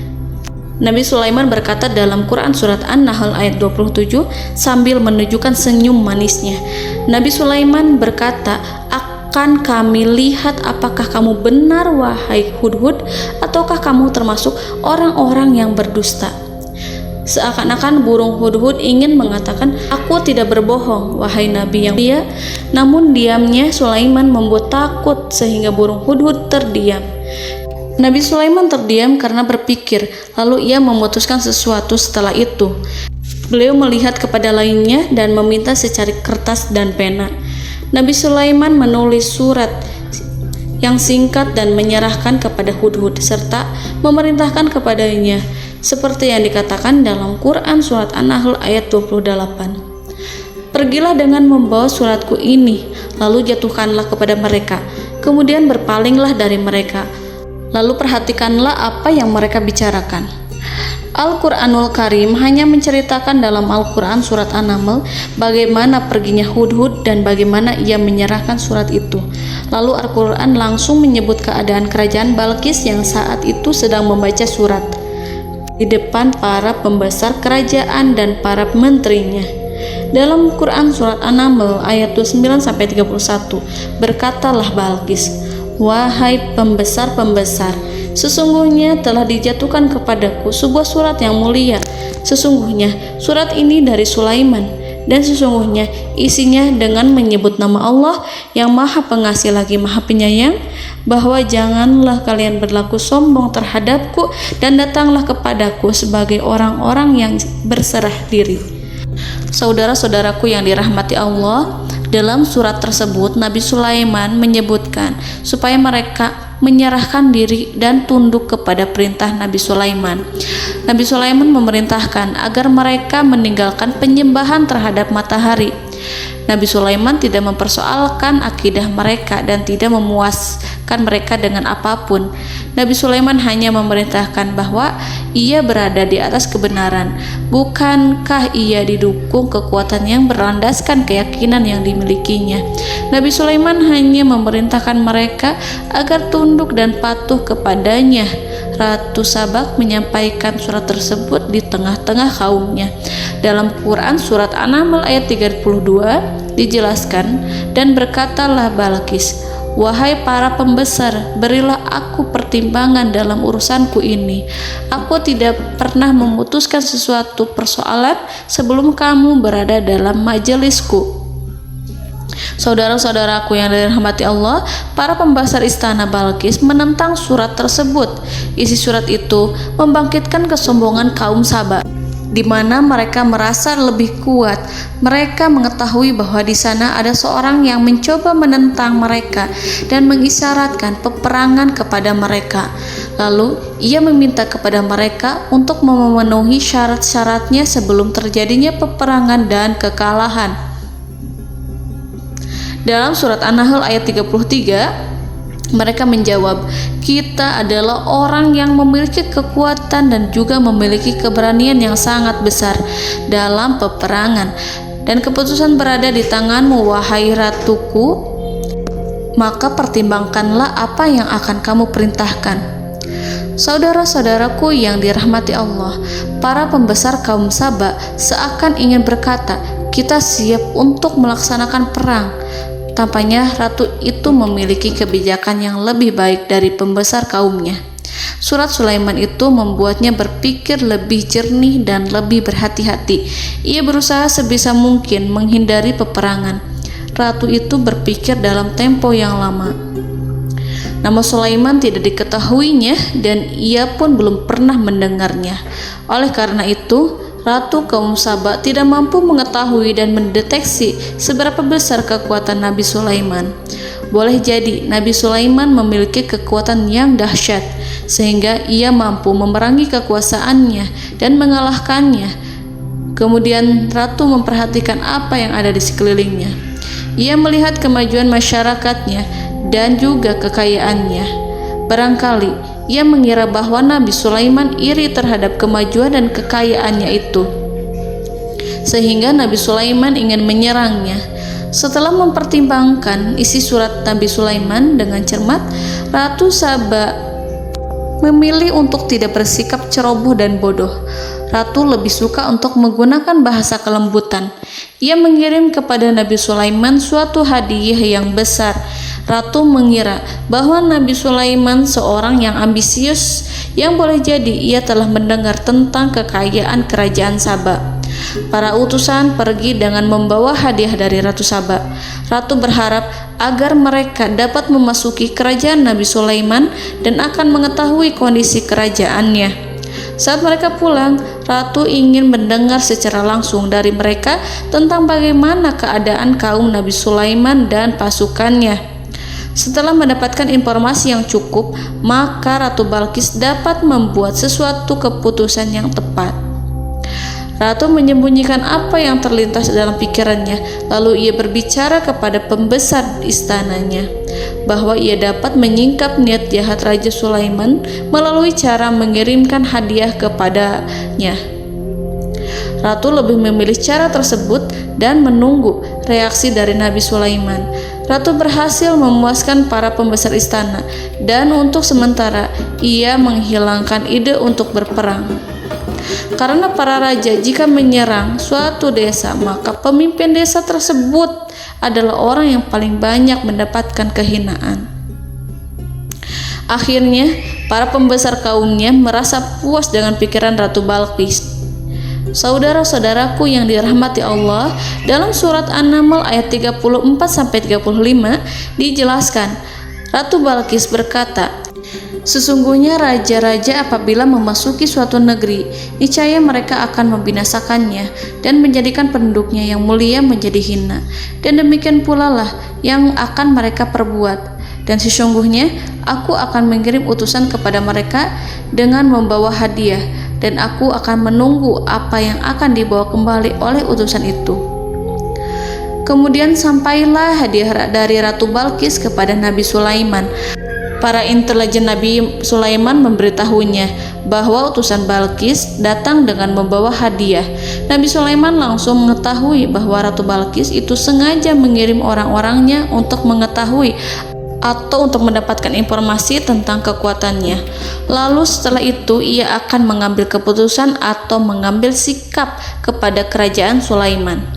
Nabi Sulaiman berkata dalam Quran surat An-Nahl ayat 27 sambil menunjukkan senyum manisnya. Nabi Sulaiman berkata, "Akan kami lihat apakah kamu benar wahai Hudhud, ataukah kamu termasuk orang-orang yang berdusta." Seakan-akan burung Hudhud ingin mengatakan, "Aku tidak berbohong, wahai Nabi yang mulia." Namun diamnya Sulaiman membuat takut sehingga burung Hudhud terdiam. Nabi Sulaiman terdiam karena berpikir, lalu ia memutuskan sesuatu setelah itu. Beliau melihat kepada lainnya dan meminta secari kertas dan pena. Nabi Sulaiman menulis surat yang singkat dan menyerahkan kepada Hudhud serta memerintahkan kepadanya seperti yang dikatakan dalam Quran surat An-Nahl ayat 28. "Pergilah dengan membawa suratku ini, lalu jatuhkanlah kepada mereka, kemudian berpalinglah dari mereka, lalu perhatikanlah apa yang mereka bicarakan." Al-Quranul Karim hanya menceritakan dalam Al-Quran surat An-Naml bagaimana perginya Hudhud dan bagaimana ia menyerahkan surat itu. Lalu Al-Quran langsung menyebut keadaan kerajaan Balqis yang saat itu sedang membaca surat di depan para pembesar kerajaan dan para menterinya. Dalam Quran surat An-Naml ayat 29-31, berkatalah Balqis, "Wahai pembesar-pembesar, sesungguhnya telah dijatuhkan kepadaku sebuah surat yang mulia. Sesungguhnya surat ini dari Sulaiman, dan sesungguhnya isinya dengan menyebut nama Allah yang Maha Pengasih lagi Maha Penyayang, bahwa janganlah kalian berlaku sombong terhadapku dan datanglah kepadaku sebagai orang-orang yang berserah diri." Saudara-saudaraku yang dirahmati Allah, dalam surat tersebut Nabi Sulaiman menyebutkan supaya mereka menyerahkan diri dan tunduk kepada perintah Nabi Sulaiman. Nabi Sulaiman memerintahkan agar mereka meninggalkan penyembahan terhadap matahari. Nabi Sulaiman tidak mempersoalkan akidah mereka dan tidak memuaskan mereka dengan apapun. Nabi Sulaiman hanya memerintahkan bahwa ia berada di atas kebenaran. Bukankah ia didukung kekuatan yang berlandaskan keyakinan yang dimilikinya? Nabi Sulaiman hanya memerintahkan mereka agar tunduk dan patuh kepadanya. Ratu Sabak menyampaikan surat tersebut di tengah-tengah kaumnya. Dalam Quran surat An-Naml ayat 32 dijelaskan, "Dan berkatalah Balqis, wahai para pembesar, berilah aku pertimbangan dalam urusanku ini. Aku tidak pernah memutuskan sesuatu persoalan sebelum kamu berada dalam majelisku." Saudara-saudaraku yang dirahmati Allah, para pembesar istana Balqis menentang surat tersebut. Isi surat itu membangkitkan kesombongan kaum Saba, di mana mereka merasa lebih kuat. Mereka mengetahui bahwa di sana ada seorang yang mencoba menentang mereka dan mengisyaratkan peperangan kepada mereka. Lalu ia meminta kepada mereka untuk memenuhi syarat-syaratnya sebelum terjadinya peperangan dan kekalahan. Dalam surat An-Nahl ayat 33, mereka menjawab, "Kita adalah orang yang memiliki kekuatan dan juga memiliki keberanian yang sangat besar dalam peperangan, dan keputusan berada di tanganmu, wahai ratuku. Maka pertimbangkanlah apa yang akan kamu perintahkan." Saudara-saudaraku yang dirahmati Allah, para pembesar kaum Saba seakan ingin berkata, "Kita siap untuk melaksanakan perang." Tampaknya ratu itu memiliki kebijakan yang lebih baik dari pembesar kaumnya. Surat Sulaiman itu membuatnya berpikir lebih jernih dan lebih berhati-hati. Ia berusaha sebisa mungkin menghindari peperangan. ratu itu berpikir dalam tempo yang lama. Nama Sulaiman tidak diketahuinya dan ia pun belum pernah mendengarnya. Oleh karena itu, Ratu kaum Saba tidak mampu mengetahui dan mendeteksi seberapa besar kekuatan Nabi Sulaiman. Boleh jadi Nabi Sulaiman memiliki kekuatan yang dahsyat, sehingga ia mampu memerangi kekuasaannya dan mengalahkannya. Kemudian Ratu memperhatikan apa yang ada di sekelilingnya. Ia melihat kemajuan masyarakatnya dan juga kekayaannya. Barangkali ia mengira bahwa Nabi Sulaiman iri terhadap kemajuan dan kekayaannya itu, sehingga Nabi Sulaiman ingin menyerangnya. Setelah mempertimbangkan isi surat Nabi Sulaiman dengan cermat, Ratu Saba memilih untuk tidak bersikap ceroboh dan bodoh. Ratu lebih suka untuk menggunakan bahasa kelembutan. Ia mengirim kepada Nabi Sulaiman suatu hadiah yang besar. Ratu mengira bahwa Nabi Sulaiman seorang yang ambisius, yang boleh jadi ia telah mendengar tentang kekayaan kerajaan Saba. Para utusan pergi dengan membawa hadiah dari Ratu Saba. Ratu berharap agar mereka dapat memasuki kerajaan Nabi Sulaiman dan akan mengetahui kondisi kerajaannya. Saat mereka pulang, Ratu ingin mendengar secara langsung dari mereka tentang bagaimana keadaan kaum Nabi Sulaiman dan pasukannya. Setelah mendapatkan informasi yang cukup, maka Ratu Balqis dapat membuat sesuatu keputusan yang tepat. Ratu menyembunyikan apa yang terlintas dalam pikirannya, lalu ia berbicara kepada pembesar istananya bahwa ia dapat menyingkap niat jahat Raja Sulaiman melalui cara mengirimkan hadiah kepadanya. Ratu lebih memilih cara tersebut dan menunggu reaksi dari Nabi Sulaiman. Ratu berhasil memuaskan para pembesar istana dan untuk sementara ia menghilangkan ide untuk berperang. Karena para raja jika menyerang suatu desa, maka pemimpin desa tersebut adalah orang yang paling banyak mendapatkan kehinaan. Akhirnya, para pembesar kaumnya merasa puas dengan pikiran Ratu Balqis. Saudara-saudaraku yang dirahmati Allah, dalam surat An-Naml ayat 34-35 dijelaskan, Ratu Balqis berkata, "Sesungguhnya raja-raja apabila memasuki suatu negeri, niscaya mereka akan membinasakannya dan menjadikan penduduknya yang mulia menjadi hina. Dan demikian pula lah yang akan mereka perbuat. Dan sesungguhnya aku akan mengirim utusan kepada mereka dengan membawa hadiah, dan aku akan menunggu apa yang akan dibawa kembali oleh utusan itu." Kemudian sampailah hadiah dari Ratu Balqis kepada Nabi Sulaiman. Para intelijen Nabi Sulaiman memberitahunya bahwa utusan Balqis datang dengan membawa hadiah. Nabi Sulaiman langsung mengetahui bahwa Ratu Balqis itu sengaja mengirim orang-orangnya untuk mengetahui atau untuk mendapatkan informasi tentang kekuatannya. Lalu setelah itu ia akan mengambil keputusan atau mengambil sikap kepada kerajaan Sulaiman.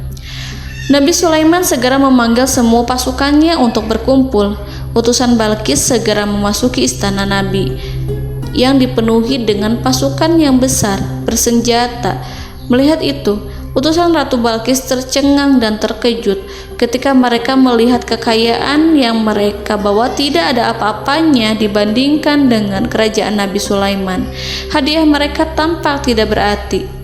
Nabi Sulaiman segera memanggil semua pasukannya untuk berkumpul. Utusan Balqis segera memasuki istana Nabi yang dipenuhi dengan pasukan yang besar bersenjata. Melihat itu, utusan Ratu Balqis tercengang dan terkejut ketika mereka melihat kekayaan yang mereka bawa tidak ada apa-apanya dibandingkan dengan kerajaan Nabi Sulaiman. Hadiah mereka tampak tidak berarti.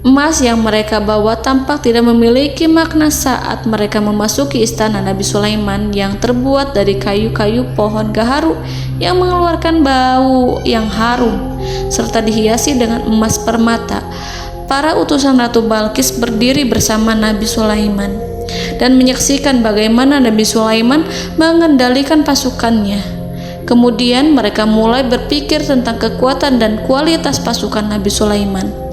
Emas yang mereka bawa tampak tidak memiliki makna saat mereka memasuki istana Nabi Sulaiman yang terbuat dari kayu-kayu pohon gaharu yang mengeluarkan bau yang harum serta dihiasi dengan emas permata. Para utusan Ratu Balqis berdiri bersama Nabi Sulaiman dan menyaksikan bagaimana Nabi Sulaiman mengendalikan pasukannya. Kemudian mereka mulai berpikir tentang kekuatan dan kualitas pasukan Nabi Sulaiman.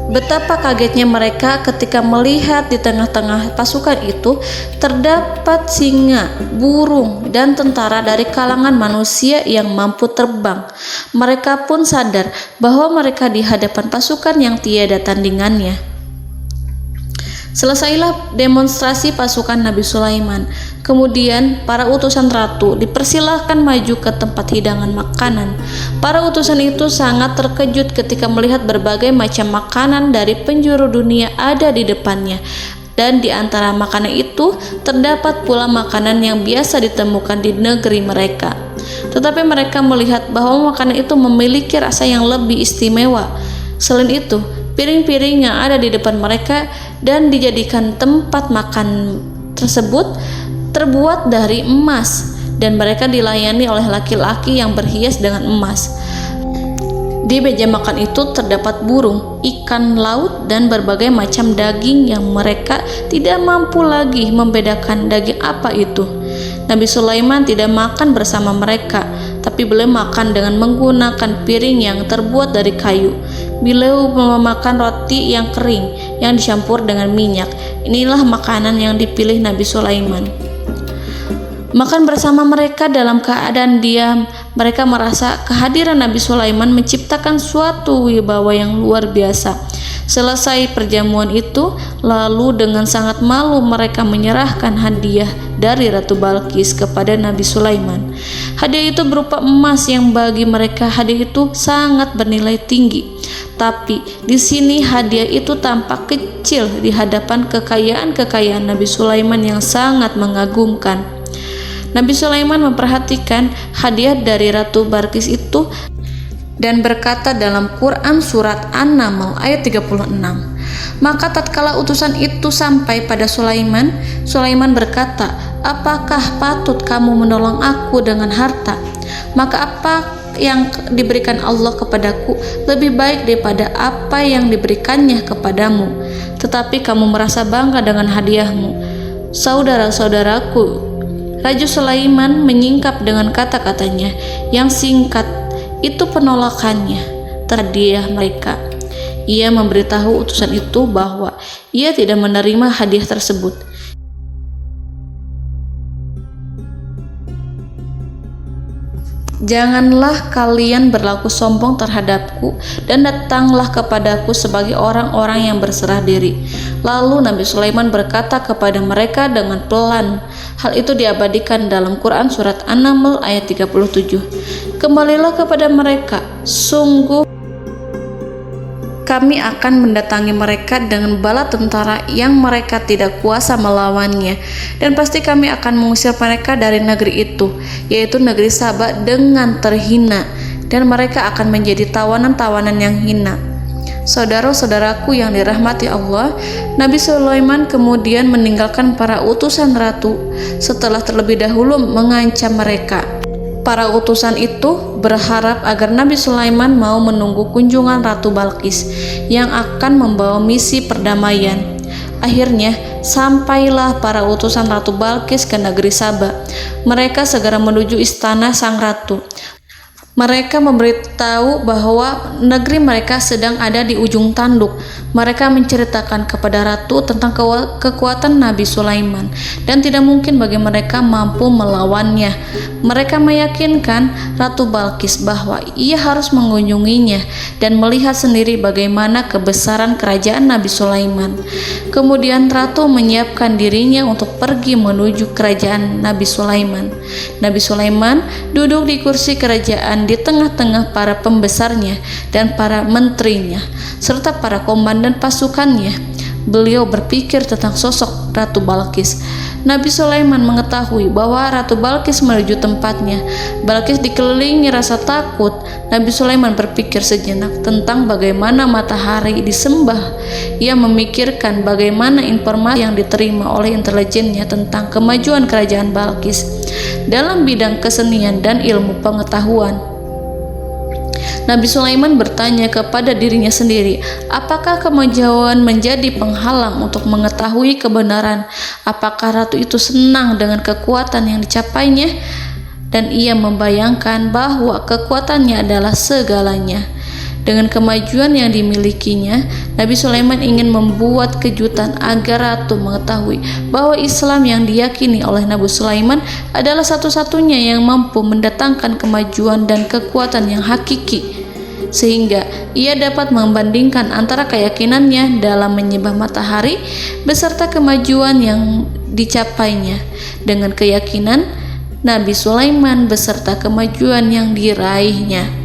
Betapa kagetnya mereka ketika melihat di tengah-tengah pasukan itu terdapat singa, burung, dan tentara dari kalangan manusia yang mampu terbang. Mereka pun sadar bahwa mereka di hadapan pasukan yang tiada tandingannya. Selesailah demonstrasi pasukan Nabi Sulaiman. Kemudian para utusan ratu dipersilahkan maju ke tempat hidangan makanan. Para utusan itu sangat terkejut ketika melihat berbagai macam makanan dari penjuru dunia ada di depannya. dan di antara makanan itu terdapat pula makanan yang biasa ditemukan di negeri mereka. Tetapi mereka melihat bahwa makanan itu memiliki rasa yang lebih istimewa. Selain itu, piring-piring yang ada di depan mereka dan dijadikan tempat makan tersebut terbuat dari emas, dan mereka dilayani oleh laki-laki yang berhias dengan emas. Di meja makan itu terdapat burung, ikan laut, dan berbagai macam daging yang mereka tidak mampu lagi membedakan daging apa itu. Nabi Sulaiman tidak makan bersama mereka, tapi beliau makan dengan menggunakan piring yang terbuat dari kayu. Beliau memakan roti yang kering yang dicampur dengan minyak. Inilah makanan yang dipilih Nabi Sulaiman. Makan bersama mereka dalam keadaan diam, mereka merasa kehadiran Nabi Sulaiman menciptakan suatu wibawa yang luar biasa. Selesai perjamuan itu, lalu dengan sangat malu mereka menyerahkan hadiah dari Ratu Balqis kepada Nabi Sulaiman. Hadiah itu berupa emas yang bagi mereka hadiah itu sangat bernilai tinggi. Tapi di sini hadiah itu tampak kecil di hadapan kekayaan-kekayaan Nabi Sulaiman yang sangat mengagumkan. Nabi Sulaiman memperhatikan hadiah dari Ratu Balqis itu dan berkata dalam Quran surat An-Naml ayat 36. Maka tatkala utusan itu sampai pada Sulaiman, Sulaiman berkata, "Apakah patut kamu menolong aku dengan harta? Maka apa yang diberikan Allah kepadaku lebih baik daripada apa yang diberikannya kepadamu. Tetapi kamu merasa bangga dengan hadiahmu." Saudara-saudaraku, Raja Sulaiman menyingkap dengan kata-katanya yang singkat. Itu penolakannya terhadap hadiah mereka. Ia memberitahu utusan itu bahwa ia tidak menerima hadiah tersebut. Janganlah kalian berlaku sombong terhadapku dan datanglah kepadaku sebagai orang-orang yang berserah diri. Lalu Nabi Sulaiman berkata kepada mereka dengan pelan. Hal itu diabadikan dalam Quran surat An-Naml ayat 37. Kembalilah kepada mereka, sungguh kami akan mendatangi mereka dengan bala tentara yang mereka tidak kuasa melawannya, dan pasti kami akan mengusir mereka dari negeri itu, yaitu negeri Saba, dengan terhina, dan mereka akan menjadi tawanan-tawanan yang hina. Saudara-saudaraku yang dirahmati Allah, Nabi Sulaiman kemudian meninggalkan para utusan ratu setelah terlebih dahulu mengancam mereka. Para utusan itu berharap agar Nabi Sulaiman mau menunggu kunjungan Ratu Balqis yang akan membawa misi perdamaian. Akhirnya sampailah para utusan Ratu Balqis ke negeri Saba. Mereka segera menuju istana sang ratu. Mereka memberitahu bahwa negeri mereka sedang ada di ujung tanduk. Mereka menceritakan kepada ratu tentang kekuatan Nabi Sulaiman dan tidak mungkin bagi mereka mampu melawannya. Mereka meyakinkan Ratu Balqis bahwa ia harus mengunjunginya dan melihat sendiri bagaimana kebesaran kerajaan Nabi Sulaiman. Kemudian ratu menyiapkan dirinya untuk pergi menuju kerajaan Nabi Sulaiman. Nabi Sulaiman duduk di kursi kerajaan di tengah-tengah para pembesarnya dan para menterinya serta para komandan pasukannya. Beliau berpikir tentang sosok Ratu Balqis. Nabi Sulaiman mengetahui bahwa Ratu Balqis menuju tempatnya. Balqis dikelilingi rasa takut. Nabi Sulaiman berpikir sejenak tentang bagaimana matahari disembah. Ia memikirkan bagaimana informasi yang diterima oleh intelijennya tentang kemajuan kerajaan Balqis dalam bidang kesenian dan ilmu pengetahuan. Nabi Sulaiman bertanya kepada dirinya sendiri, apakah kemajuan menjadi penghalang untuk mengetahui kebenaran? Apakah ratu itu senang dengan kekuatan yang dicapainya? Dan ia membayangkan bahwa kekuatannya adalah segalanya. Dengan kemajuan yang dimilikinya, Nabi Sulaiman ingin membuat kejutan agar ratu mengetahui bahwa Islam yang diyakini oleh Nabi Sulaiman adalah satu-satunya yang mampu mendatangkan kemajuan dan kekuatan yang hakiki, sehingga ia dapat membandingkan antara keyakinannya dalam menyembah matahari beserta kemajuan yang dicapainya dengan keyakinan Nabi Sulaiman beserta kemajuan yang diraihnya.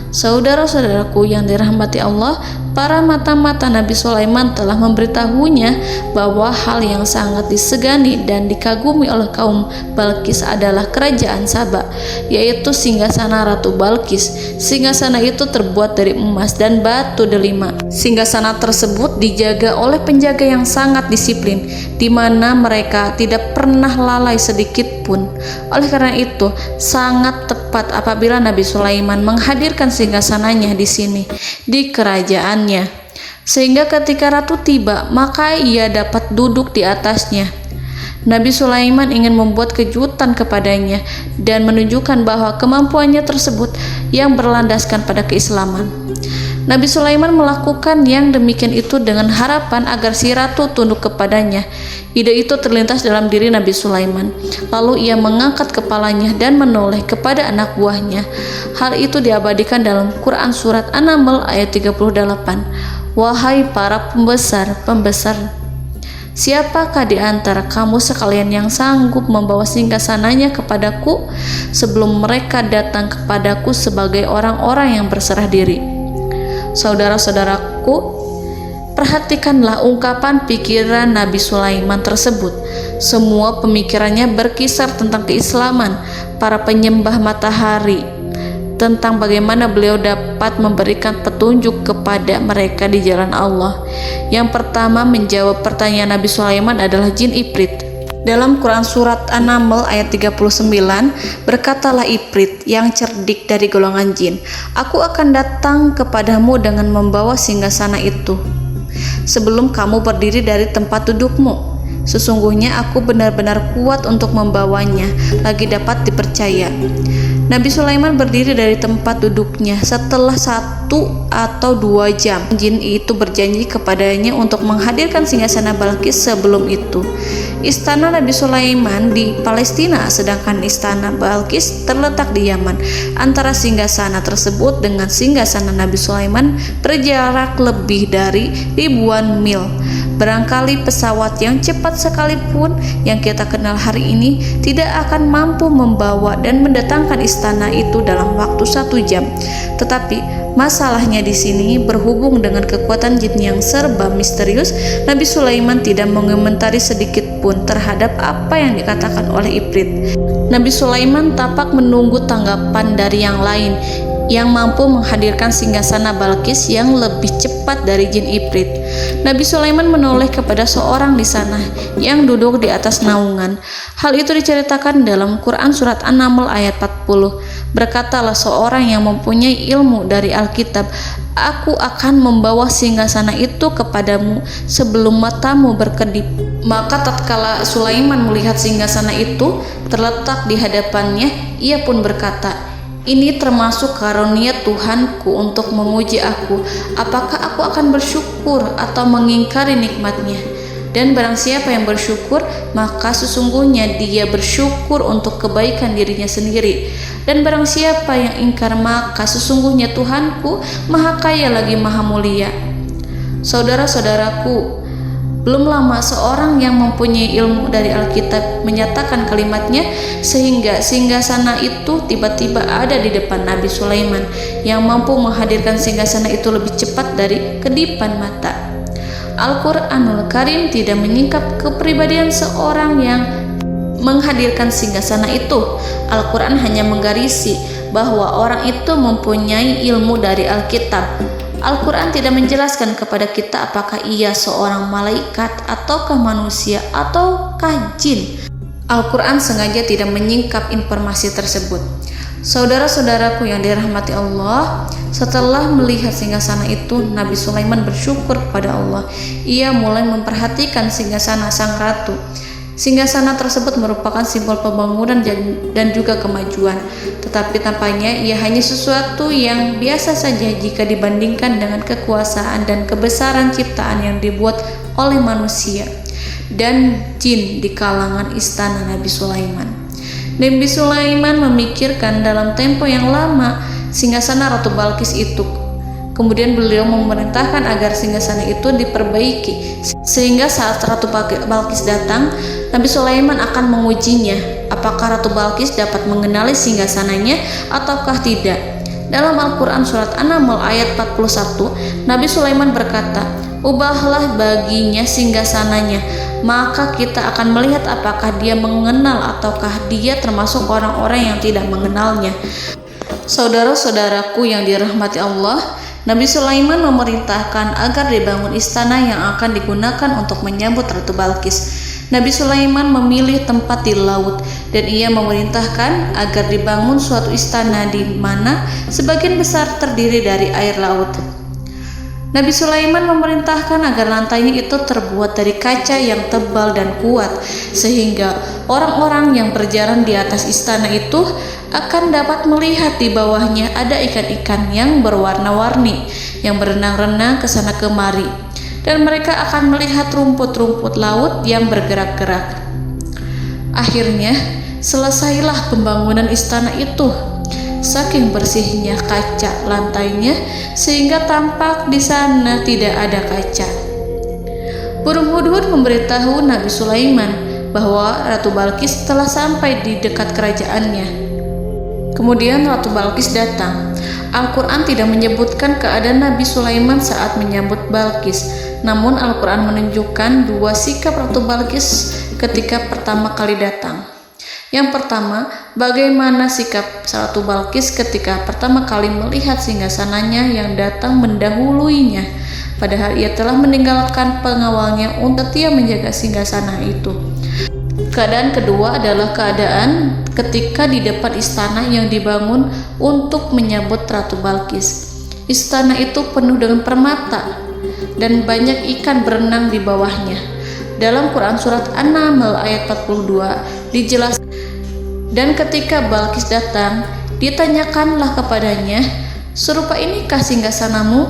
Saudara-saudaraku yang dirahmati Allah, para mata-mata Nabi Sulaiman telah memberitahunya bahwa hal yang sangat disegani dan dikagumi oleh kaum Balkis adalah kerajaan Saba, yaitu singgasana Ratu Balkis. Singgasana itu terbuat dari emas dan batu delima. Singgasana tersebut dijaga oleh penjaga yang sangat disiplin, di mana mereka tidak pernah lalai sedikit pun. Oleh karena itu, sangat tepat apabila Nabi Sulaiman menghadirkan singgasananya di sini, di kerajaannya, sehingga ketika ratu tiba, maka ia dapat duduk di atasnya. Nabi Sulaiman ingin membuat kejutan kepadanya dan menunjukkan bahwa kemampuannya tersebut yang berlandaskan pada keislaman. Nabi Sulaiman melakukan yang demikian itu dengan harapan agar si ratu tunduk kepadanya. Ide itu terlintas dalam diri Nabi Sulaiman. Lalu ia mengangkat kepalanya dan menoleh kepada anak buahnya. Hal itu diabadikan dalam Quran Surat An-Naml ayat 38. Wahai para pembesar, siapakah di antara kamu sekalian yang sanggup membawa singgasananya kepadaku sebelum mereka datang kepadaku sebagai orang-orang yang berserah diri? Saudara-saudaraku, perhatikanlah ungkapan pikiran Nabi Sulaiman tersebut. Semua pemikirannya berkisar tentang keislaman para penyembah matahari, tentang bagaimana beliau dapat memberikan petunjuk kepada mereka di jalan Allah. Yang pertama menjawab pertanyaan Nabi Sulaiman adalah jin Ifrit. Dalam Quran Surat An-Naml ayat 39, berkatalah Ifrit yang cerdik dari golongan jin, aku akan datang kepadamu dengan membawa singgasana itu sebelum kamu berdiri dari tempat dudukmu. Sesungguhnya aku benar-benar kuat untuk membawanya, lagi dapat dipercaya. Nabi Sulaiman berdiri dari tempat duduknya setelah 1 atau 2 jam. Jin itu berjanji kepadanya untuk menghadirkan singgasana Balkis sebelum itu. Istana Nabi Sulaiman di Palestina, sedangkan istana Balkis terletak di Yaman. Antara singgasana tersebut dengan singgasana Nabi Sulaiman berjarak lebih dari ribuan mil. Barangkali pesawat yang cepat sekalipun yang kita kenal hari ini tidak akan mampu membawa dan mendatangkan istana itu dalam waktu 1 jam. Tetapi masalahnya di sini berhubung dengan kekuatan jin yang serba misterius, Nabi Sulaiman tidak mengomentari sedikit pun terhadap apa yang dikatakan oleh Ifrit. Nabi Sulaiman tapak menunggu tanggapan dari yang lain yang mampu menghadirkan singgasana Balkis yang lebih cepat dari jin Ifrit. Nabi Sulaiman menoleh kepada seorang di sana yang duduk di atas naungan. Hal itu diceritakan dalam Quran Surat An-Naml ayat 40. Berkatalah seorang yang mempunyai ilmu dari Alkitab, aku akan membawa singgasana itu kepadamu sebelum matamu berkedip. Maka tatkala Sulaiman melihat singgasana itu terletak di hadapannya, ia pun berkata, ini termasuk karunia Tuhanku untuk memuji aku. Apakah aku akan bersyukur atau mengingkari nikmatnya? Dan barang siapa yang bersyukur, maka sesungguhnya dia bersyukur untuk kebaikan dirinya sendiri. Dan barang siapa yang ingkar, maka sesungguhnya Tuhanku maha kaya lagi maha mulia. Saudara-saudaraku, belum lama seorang yang mempunyai ilmu dari Alkitab menyatakan kalimatnya, sehingga singgasana itu tiba-tiba ada di depan Nabi Sulaiman yang mampu menghadirkan singgasana itu lebih cepat dari kedipan mata. Al-Quranul Karim tidak menyingkap kepribadian seorang yang menghadirkan singgasana itu. Al-Quran hanya menggarisi bahwa orang itu mempunyai ilmu dari Alkitab. Al-Quran tidak menjelaskan kepada kita apakah ia seorang malaikat ataukah manusia ataukah jin. Al-Quran sengaja tidak menyingkap informasi tersebut. Saudara-saudaraku yang dirahmati Allah, setelah melihat singgasana itu, Nabi Sulaiman bersyukur kepada Allah. Ia mulai memperhatikan singgasana sang ratu. Singgasana tersebut merupakan simbol pembangunan dan juga kemajuan, tetapi tampaknya ia hanya sesuatu yang biasa saja jika dibandingkan dengan kekuasaan dan kebesaran ciptaan yang dibuat oleh manusia dan jin di kalangan istana Nabi Sulaiman. Nabi Sulaiman memikirkan dalam tempo yang lama singgasana Ratu Balkis itu. Kemudian beliau memerintahkan agar singgasana itu diperbaiki, sehingga saat Ratu Balkis datang, Nabi Sulaiman akan mengujinya apakah Ratu Balkis dapat mengenali singgasananya ataukah tidak. Dalam Al-Quran surat An-Naml ayat 41, Nabi Sulaiman berkata, "Ubahlah baginya singgasananya, maka kita akan melihat apakah dia mengenal ataukah dia termasuk orang-orang yang tidak mengenalnya." Saudara-saudaraku yang dirahmati Allah, Nabi Sulaiman memerintahkan agar dibangun istana yang akan digunakan untuk menyambut Ratu Balqis. Nabi Sulaiman memilih tempat di laut dan ia memerintahkan agar dibangun suatu istana di mana sebagian besar terdiri dari air laut. Nabi Sulaiman memerintahkan agar lantainya itu terbuat dari kaca yang tebal dan kuat sehingga orang-orang yang berjalan di atas istana itu akan dapat melihat di bawahnya ada ikan-ikan yang berwarna-warni yang berenang-renang ke sana kemari, dan mereka akan melihat rumput-rumput laut yang bergerak-gerak. Akhirnya selesailah pembangunan istana itu. Saking bersihnya kaca lantainya sehingga tampak di sana tidak ada kaca. Burung hudhud memberitahu Nabi Sulaiman bahwa Ratu Balqis telah sampai di dekat kerajaannya. Kemudian Ratu Balqis datang. Al-Quran tidak menyebutkan keadaan Nabi Sulaiman saat menyambut Balqis, namun Al-Quran menunjukkan dua sikap Ratu Balqis ketika pertama kali datang. Yang pertama, bagaimana sikap Ratu Balqis ketika pertama kali melihat singgasananya yang datang mendahuluinya, padahal ia telah meninggalkan pengawalnya untuk setia menjaga singgasana itu. Keadaan kedua adalah keadaan ketika di depan istana yang dibangun untuk menyambut Ratu Balqis. Istana itu penuh dengan permata dan banyak ikan berenang di bawahnya. Dalam Quran surat An-Naml ayat 42 dijelaskan, dan ketika Balqis datang, ditanyakanlah kepadanya, "Serupa inikah singgasanamu?"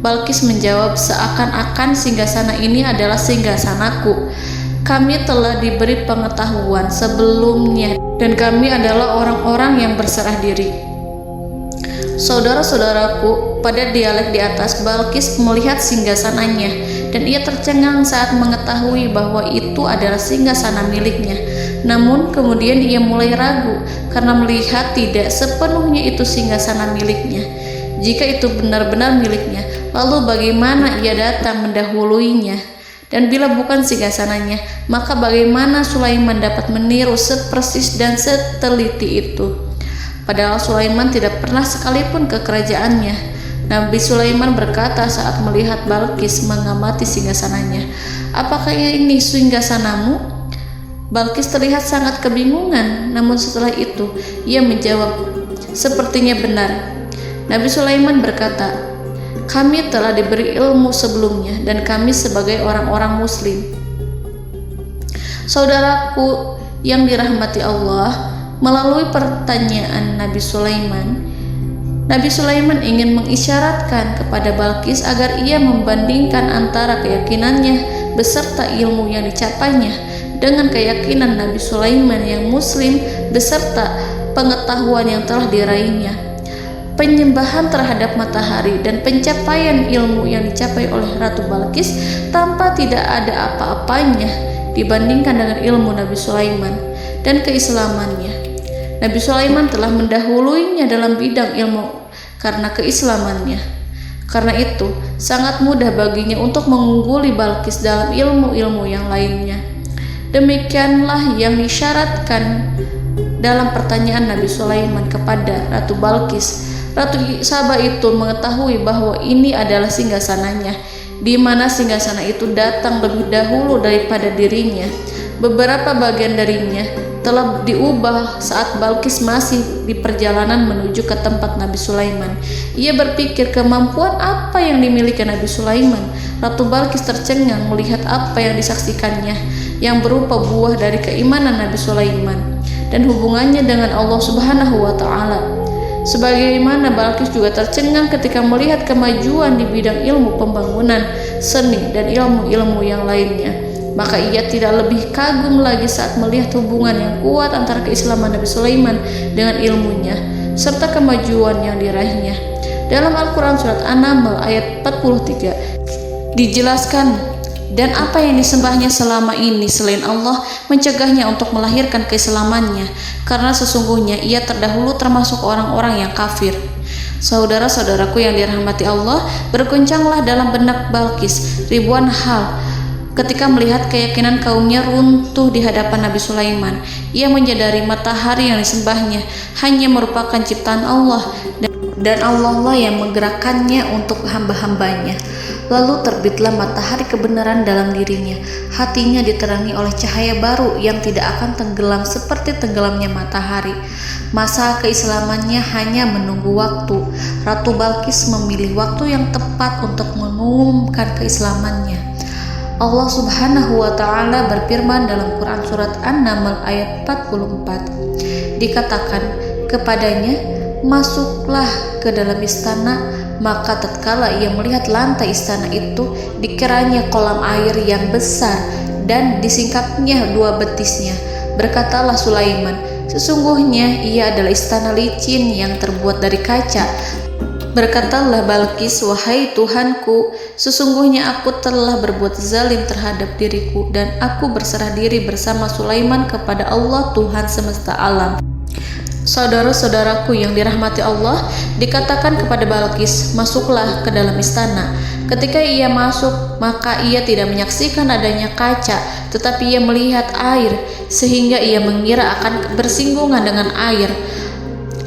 Balqis menjawab, "Seakan-akan singgasana ini adalah singgasanaku. Kami telah diberi pengetahuan sebelumnya dan kami adalah orang-orang yang berserah diri." Saudara-saudaraku, pada dialek di atas, Balqis melihat singgasananya dan ia tercengang saat mengetahui bahwa itu adalah singgasana miliknya. Namun kemudian ia mulai ragu karena melihat tidak sepenuhnya itu singgasana miliknya. Jika itu benar-benar miliknya, lalu bagaimana ia datang mendahuluinya? Dan bila bukan singgasananya, maka bagaimana Sulaiman dapat meniru sepersis dan seteliti itu? Padahal Sulaiman tidak pernah sekalipun ke kerajaannya. Nabi Sulaiman berkata saat melihat Balqis mengamati singgasananya, "Apakah ini singgasanamu?" Balqis terlihat sangat kebingungan, namun setelah itu ia menjawab, "Sepertinya benar." Nabi Sulaiman berkata, "Kami telah diberi ilmu sebelumnya dan kami sebagai orang-orang muslim." Saudaraku yang dirahmati Allah, melalui pertanyaan Nabi Sulaiman ingin mengisyaratkan kepada Balqis agar ia membandingkan antara keyakinannya beserta ilmu yang dicapainya dengan keyakinan Nabi Sulaiman yang muslim beserta pengetahuan yang telah diraihnya. Penyembahan terhadap matahari dan pencapaian ilmu yang dicapai oleh Ratu Balqis tanpa tidak ada apa-apanya dibandingkan dengan ilmu Nabi Sulaiman dan keislamannya. Nabi Sulaiman telah mendahuluinya dalam bidang ilmu karena keislamannya. Karena itu, sangat mudah baginya untuk mengungguli Balqis dalam ilmu-ilmu yang lainnya. Demikianlah yang disyaratkan dalam pertanyaan Nabi Sulaiman kepada Ratu Balqis. Ratu Saba itu mengetahui bahwa ini adalah singgasananya, di mana singgasana itu datang lebih dahulu daripada dirinya. Beberapa bagian darinya telah diubah saat Balqis masih di perjalanan menuju ke tempat Nabi Sulaiman. Ia berpikir kemampuan apa yang dimiliki Nabi Sulaiman. Ratu Balqis tercengang melihat apa yang disaksikannya yang berupa buah dari keimanan Nabi Sulaiman dan hubungannya dengan Allah Subhanahu wa Ta'ala. Sebagaimana Balqis juga tercengang ketika melihat kemajuan di bidang ilmu pembangunan, seni, dan ilmu-ilmu yang lainnya. Maka ia tidak lebih kagum lagi saat melihat hubungan yang kuat antara keislaman Nabi Sulaiman dengan ilmunya, serta kemajuan yang diraihnya. Dalam Al-Quran Surat An-Naml ayat 43 dijelaskan, dan apa yang disembahnya selama ini selain Allah mencegahnya untuk melahirkan keislamannya, karena sesungguhnya ia terdahulu termasuk orang-orang yang kafir. Saudara-saudaraku yang dirahmati Allah, berguncanglah dalam benak Balqis ribuan hal ketika melihat keyakinan kaumnya runtuh di hadapan Nabi Sulaiman. Ia menyadari matahari yang disembahnya hanya merupakan ciptaan Allah, dan Allah lah yang menggerakkannya untuk hamba-hambanya. Lalu terbitlah matahari kebenaran dalam dirinya. Hatinya diterangi oleh cahaya baru yang tidak akan tenggelam seperti tenggelamnya matahari. Masa keislamannya hanya menunggu waktu. Ratu Balqis memilih waktu yang tepat untuk mengumumkan keislamannya. Allah Subhanahu wa Ta'ala berfirman dalam Quran Surat An-Naml ayat 44. Dikatakan kepadanya, masuklah ke dalam istana. Maka tatkala ia melihat lantai istana itu, dikiranya kolam air yang besar dan disingkapnya dua betisnya. Berkatalah Sulaiman, sesungguhnya ia adalah istana licin yang terbuat dari kaca. Berkatalah Balqis, wahai Tuhanku, sesungguhnya aku telah berbuat zalim terhadap diriku, dan aku berserah diri bersama Sulaiman kepada Allah Tuhan semesta alam. Saudara-saudaraku yang dirahmati Allah, dikatakan kepada Balqis, masuklah ke dalam istana. Ketika ia masuk, maka ia tidak menyaksikan adanya kaca, tetapi ia melihat air, sehingga ia mengira akan bersinggungan dengan air.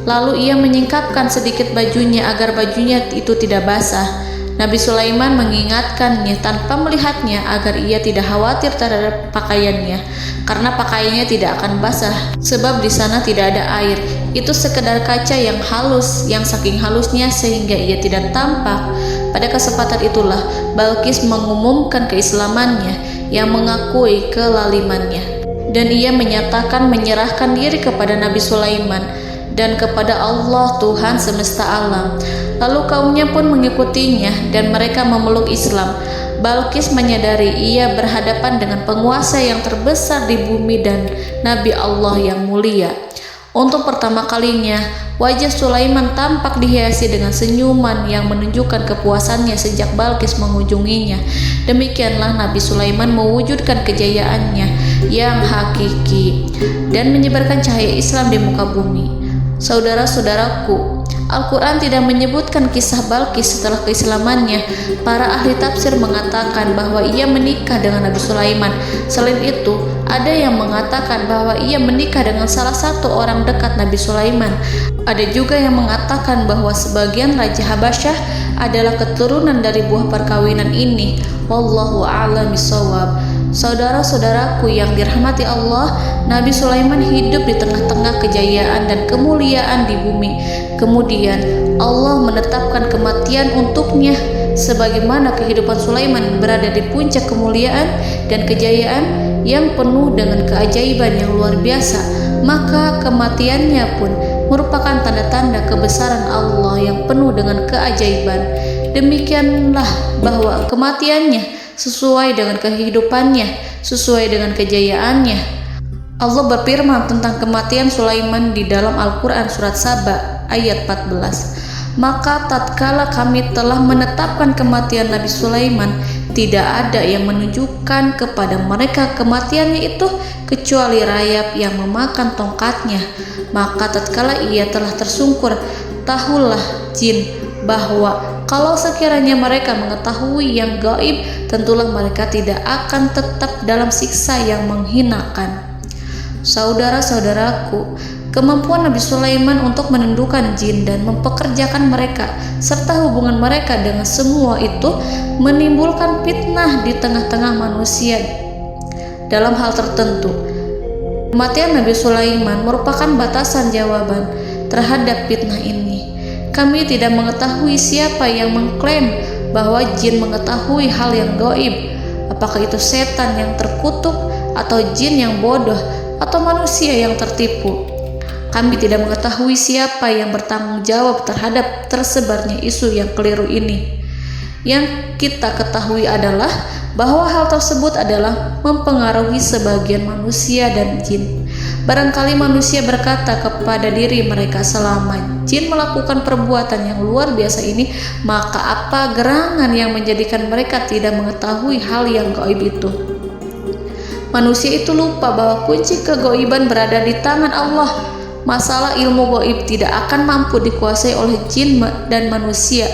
Lalu ia menyingkapkan sedikit bajunya agar bajunya itu tidak basah. Nabi Sulaiman mengingatkannya tanpa melihatnya agar ia tidak khawatir terhadap pakaiannya, karena pakaiannya tidak akan basah sebab di sana tidak ada air. Itu sekedar kaca yang halus, yang saking halusnya sehingga ia tidak tampak. Pada kesempatan itulah Balqis mengumumkan keislamannya yang mengakui kelalimannya, dan ia menyatakan menyerahkan diri kepada Nabi Sulaiman dan kepada Allah Tuhan semesta alam. Lalu kaumnya pun mengikutinya dan mereka memeluk Islam. Balqis menyadari ia berhadapan dengan penguasa yang terbesar di bumi dan Nabi Allah yang mulia. Untuk pertama kalinya, wajah Sulaiman tampak dihiasi dengan senyuman yang menunjukkan kepuasannya sejak Balqis mengunjunginya. Demikianlah Nabi Sulaiman mewujudkan kejayaannya yang hakiki dan menyebarkan cahaya Islam di muka bumi. Saudara-saudaraku, Al-Quran tidak menyebutkan kisah Balqis setelah keislamannya. Para ahli tafsir mengatakan bahwa ia menikah dengan Nabi Sulaiman. Selain itu, ada yang mengatakan bahwa ia menikah dengan salah satu orang dekat Nabi Sulaiman. Ada juga yang mengatakan bahwa sebagian Raja Habasyah adalah keturunan dari buah perkawinan ini. Wallahu a'lam bishawab. Saudara-saudaraku yang dirahmati Allah, Nabi Sulaiman hidup di tengah-tengah kejayaan dan kemuliaan di bumi. Kemudian Allah menetapkan kematian untuknya, sebagaimana kehidupan Sulaiman berada di puncak kemuliaan dan kejayaan yang penuh dengan keajaiban yang luar biasa. Maka kematiannya pun merupakan tanda-tanda kebesaran Allah yang penuh dengan keajaiban. Demikianlah bahwa kematiannya sesuai dengan kehidupannya, sesuai dengan kejayaannya. Allah berfirman tentang kematian Sulaiman di dalam Al-Quran Surat Saba ayat 14. Maka tatkala kami telah menetapkan kematian Nabi Sulaiman, tidak ada yang menunjukkan kepada mereka kematiannya itu kecuali rayap yang memakan tongkatnya. Maka tatkala ia telah tersungkur, tahulah jin bahwa kalau sekiranya mereka mengetahui yang gaib, tentulah mereka tidak akan tetap dalam siksa yang menghinakan. Saudara-saudaraku, kemampuan Nabi Sulaiman untuk menundukkan jin dan mempekerjakan mereka serta hubungan mereka dengan semua itu menimbulkan fitnah di tengah-tengah manusia dalam hal tertentu. Kematian Nabi Sulaiman merupakan batasan jawaban terhadap fitnah ini. Kami tidak mengetahui siapa yang mengklaim bahwa jin mengetahui hal yang gaib, apakah itu setan yang terkutuk atau jin yang bodoh atau manusia yang tertipu. Kami tidak mengetahui siapa yang bertanggung jawab terhadap tersebarnya isu yang keliru ini. Yang kita ketahui adalah bahwa hal tersebut adalah mempengaruhi sebagian manusia dan jin. Barangkali manusia berkata kepada diri mereka, selama jin melakukan perbuatan yang luar biasa ini, maka apa gerangan yang menjadikan mereka tidak mengetahui hal yang gaib itu? Manusia itu lupa bahwa kunci kegaiban berada di tangan Allah. masalah ilmu gaib tidak akan mampu dikuasai oleh jin dan manusia.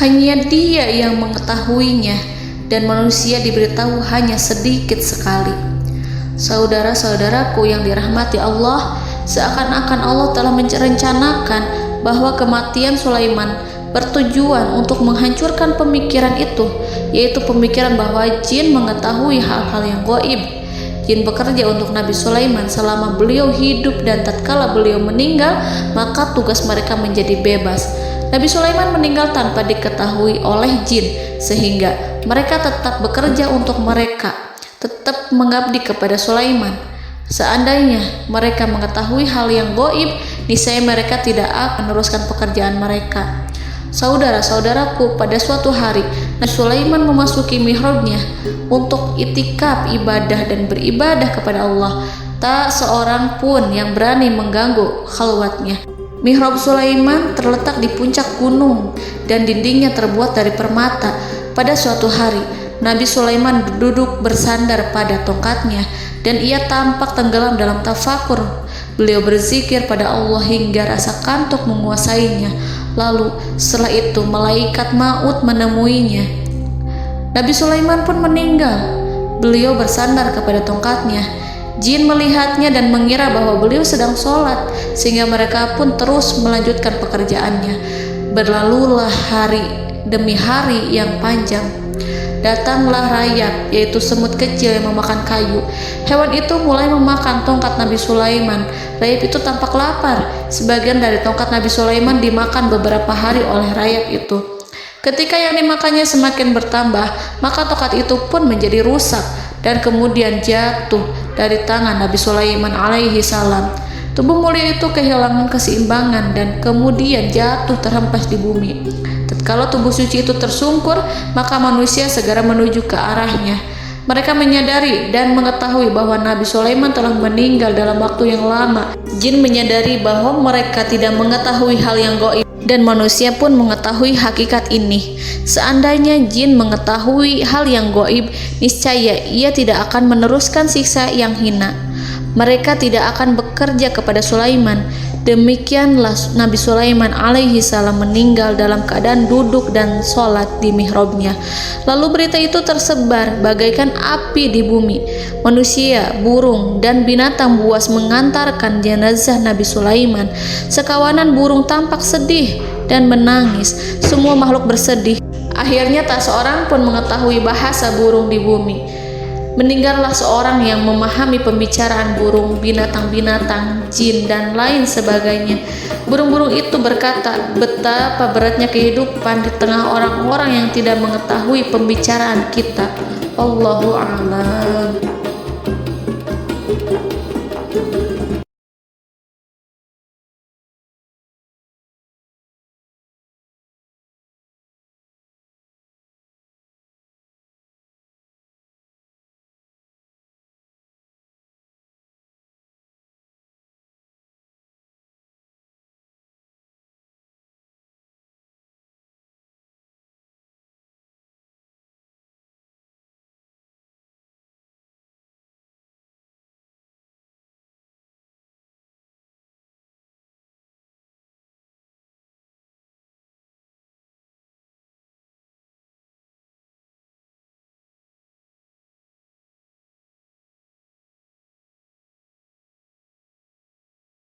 Hanya Dia yang mengetahuinya, dan manusia diberitahu hanya sedikit sekali. Saudara-saudaraku yang dirahmati Allah, seakan-akan Allah telah merencanakan bahwa kematian Sulaiman bertujuan untuk menghancurkan pemikiran itu, yaitu pemikiran bahwa jin mengetahui hal-hal yang gaib. Jin bekerja untuk Nabi Sulaiman selama beliau hidup, dan tatkala beliau meninggal, maka tugas mereka menjadi bebas. Nabi Sulaiman meninggal tanpa diketahui oleh jin, sehingga mereka tetap bekerja untuk mereka, tetap mengabdi kepada Sulaiman. Seandainya mereka mengetahui hal yang gaib, niscaya mereka tidak akan meneruskan pekerjaan mereka. Saudara-saudaraku, pada suatu hari Nabi Sulaiman memasuki mihrabnya untuk itikaf ibadah dan beribadah kepada Allah. Tak seorang pun yang berani mengganggu khalwatnya. Mihrab Sulaiman terletak di puncak gunung dan dindingnya terbuat dari permata. Pada suatu hari, Nabi Sulaiman duduk bersandar pada tongkatnya dan ia tampak tenggelam dalam tafakur. Beliau berzikir pada Allah hingga rasa kantuk menguasainya. Lalu setelah itu malaikat maut menemuinya. Nabi Sulaiman pun meninggal. Beliau bersandar kepada tongkatnya. Jin melihatnya dan mengira bahwa beliau sedang sholat, sehingga mereka pun terus melanjutkan pekerjaannya. Berlalulah hari demi hari yang panjang. Datanglah rayap, yaitu semut kecil yang memakan kayu. Hewan itu mulai memakan tongkat Nabi Sulaiman. Rayap itu tampak lapar. Sebagian dari tongkat Nabi Sulaiman dimakan beberapa hari oleh rayap itu. Ketika yang dimakannya semakin bertambah, maka tongkat itu pun menjadi rusak dan kemudian jatuh dari tangan Nabi Sulaiman alaihi salam. Tubuh mulia itu kehilangan keseimbangan dan kemudian jatuh terhempas di bumi. Tatkala tubuh suci itu tersungkur, maka manusia segera menuju ke arahnya. Mereka menyadari dan mengetahui bahwa Nabi Sulaiman telah meninggal dalam waktu yang lama. Jin menyadari bahwa mereka tidak mengetahui hal yang gaib, dan manusia pun mengetahui hakikat ini. Seandainya jin mengetahui hal yang gaib, niscaya ia tidak akan meneruskan siksa yang hina. Mereka tidak akan bekerja kepada Sulaiman. Demikianlah Nabi Sulaiman alaihi salam meninggal dalam keadaan duduk dan sholat di mihrabnya. Lalu berita itu tersebar bagaikan api di bumi. Manusia, burung, dan binatang buas mengantarkan jenazah Nabi Sulaiman. Sekawanan burung tampak sedih dan menangis. Semua makhluk bersedih. Akhirnya tak seorang pun mengetahui bahasa burung di bumi. Meninggallah seorang yang memahami pembicaraan burung, binatang-binatang, jin, dan lain sebagainya. Burung-burung itu berkata, betapa beratnya kehidupan di tengah orang-orang yang tidak mengetahui pembicaraan kita. Allahu a'lam.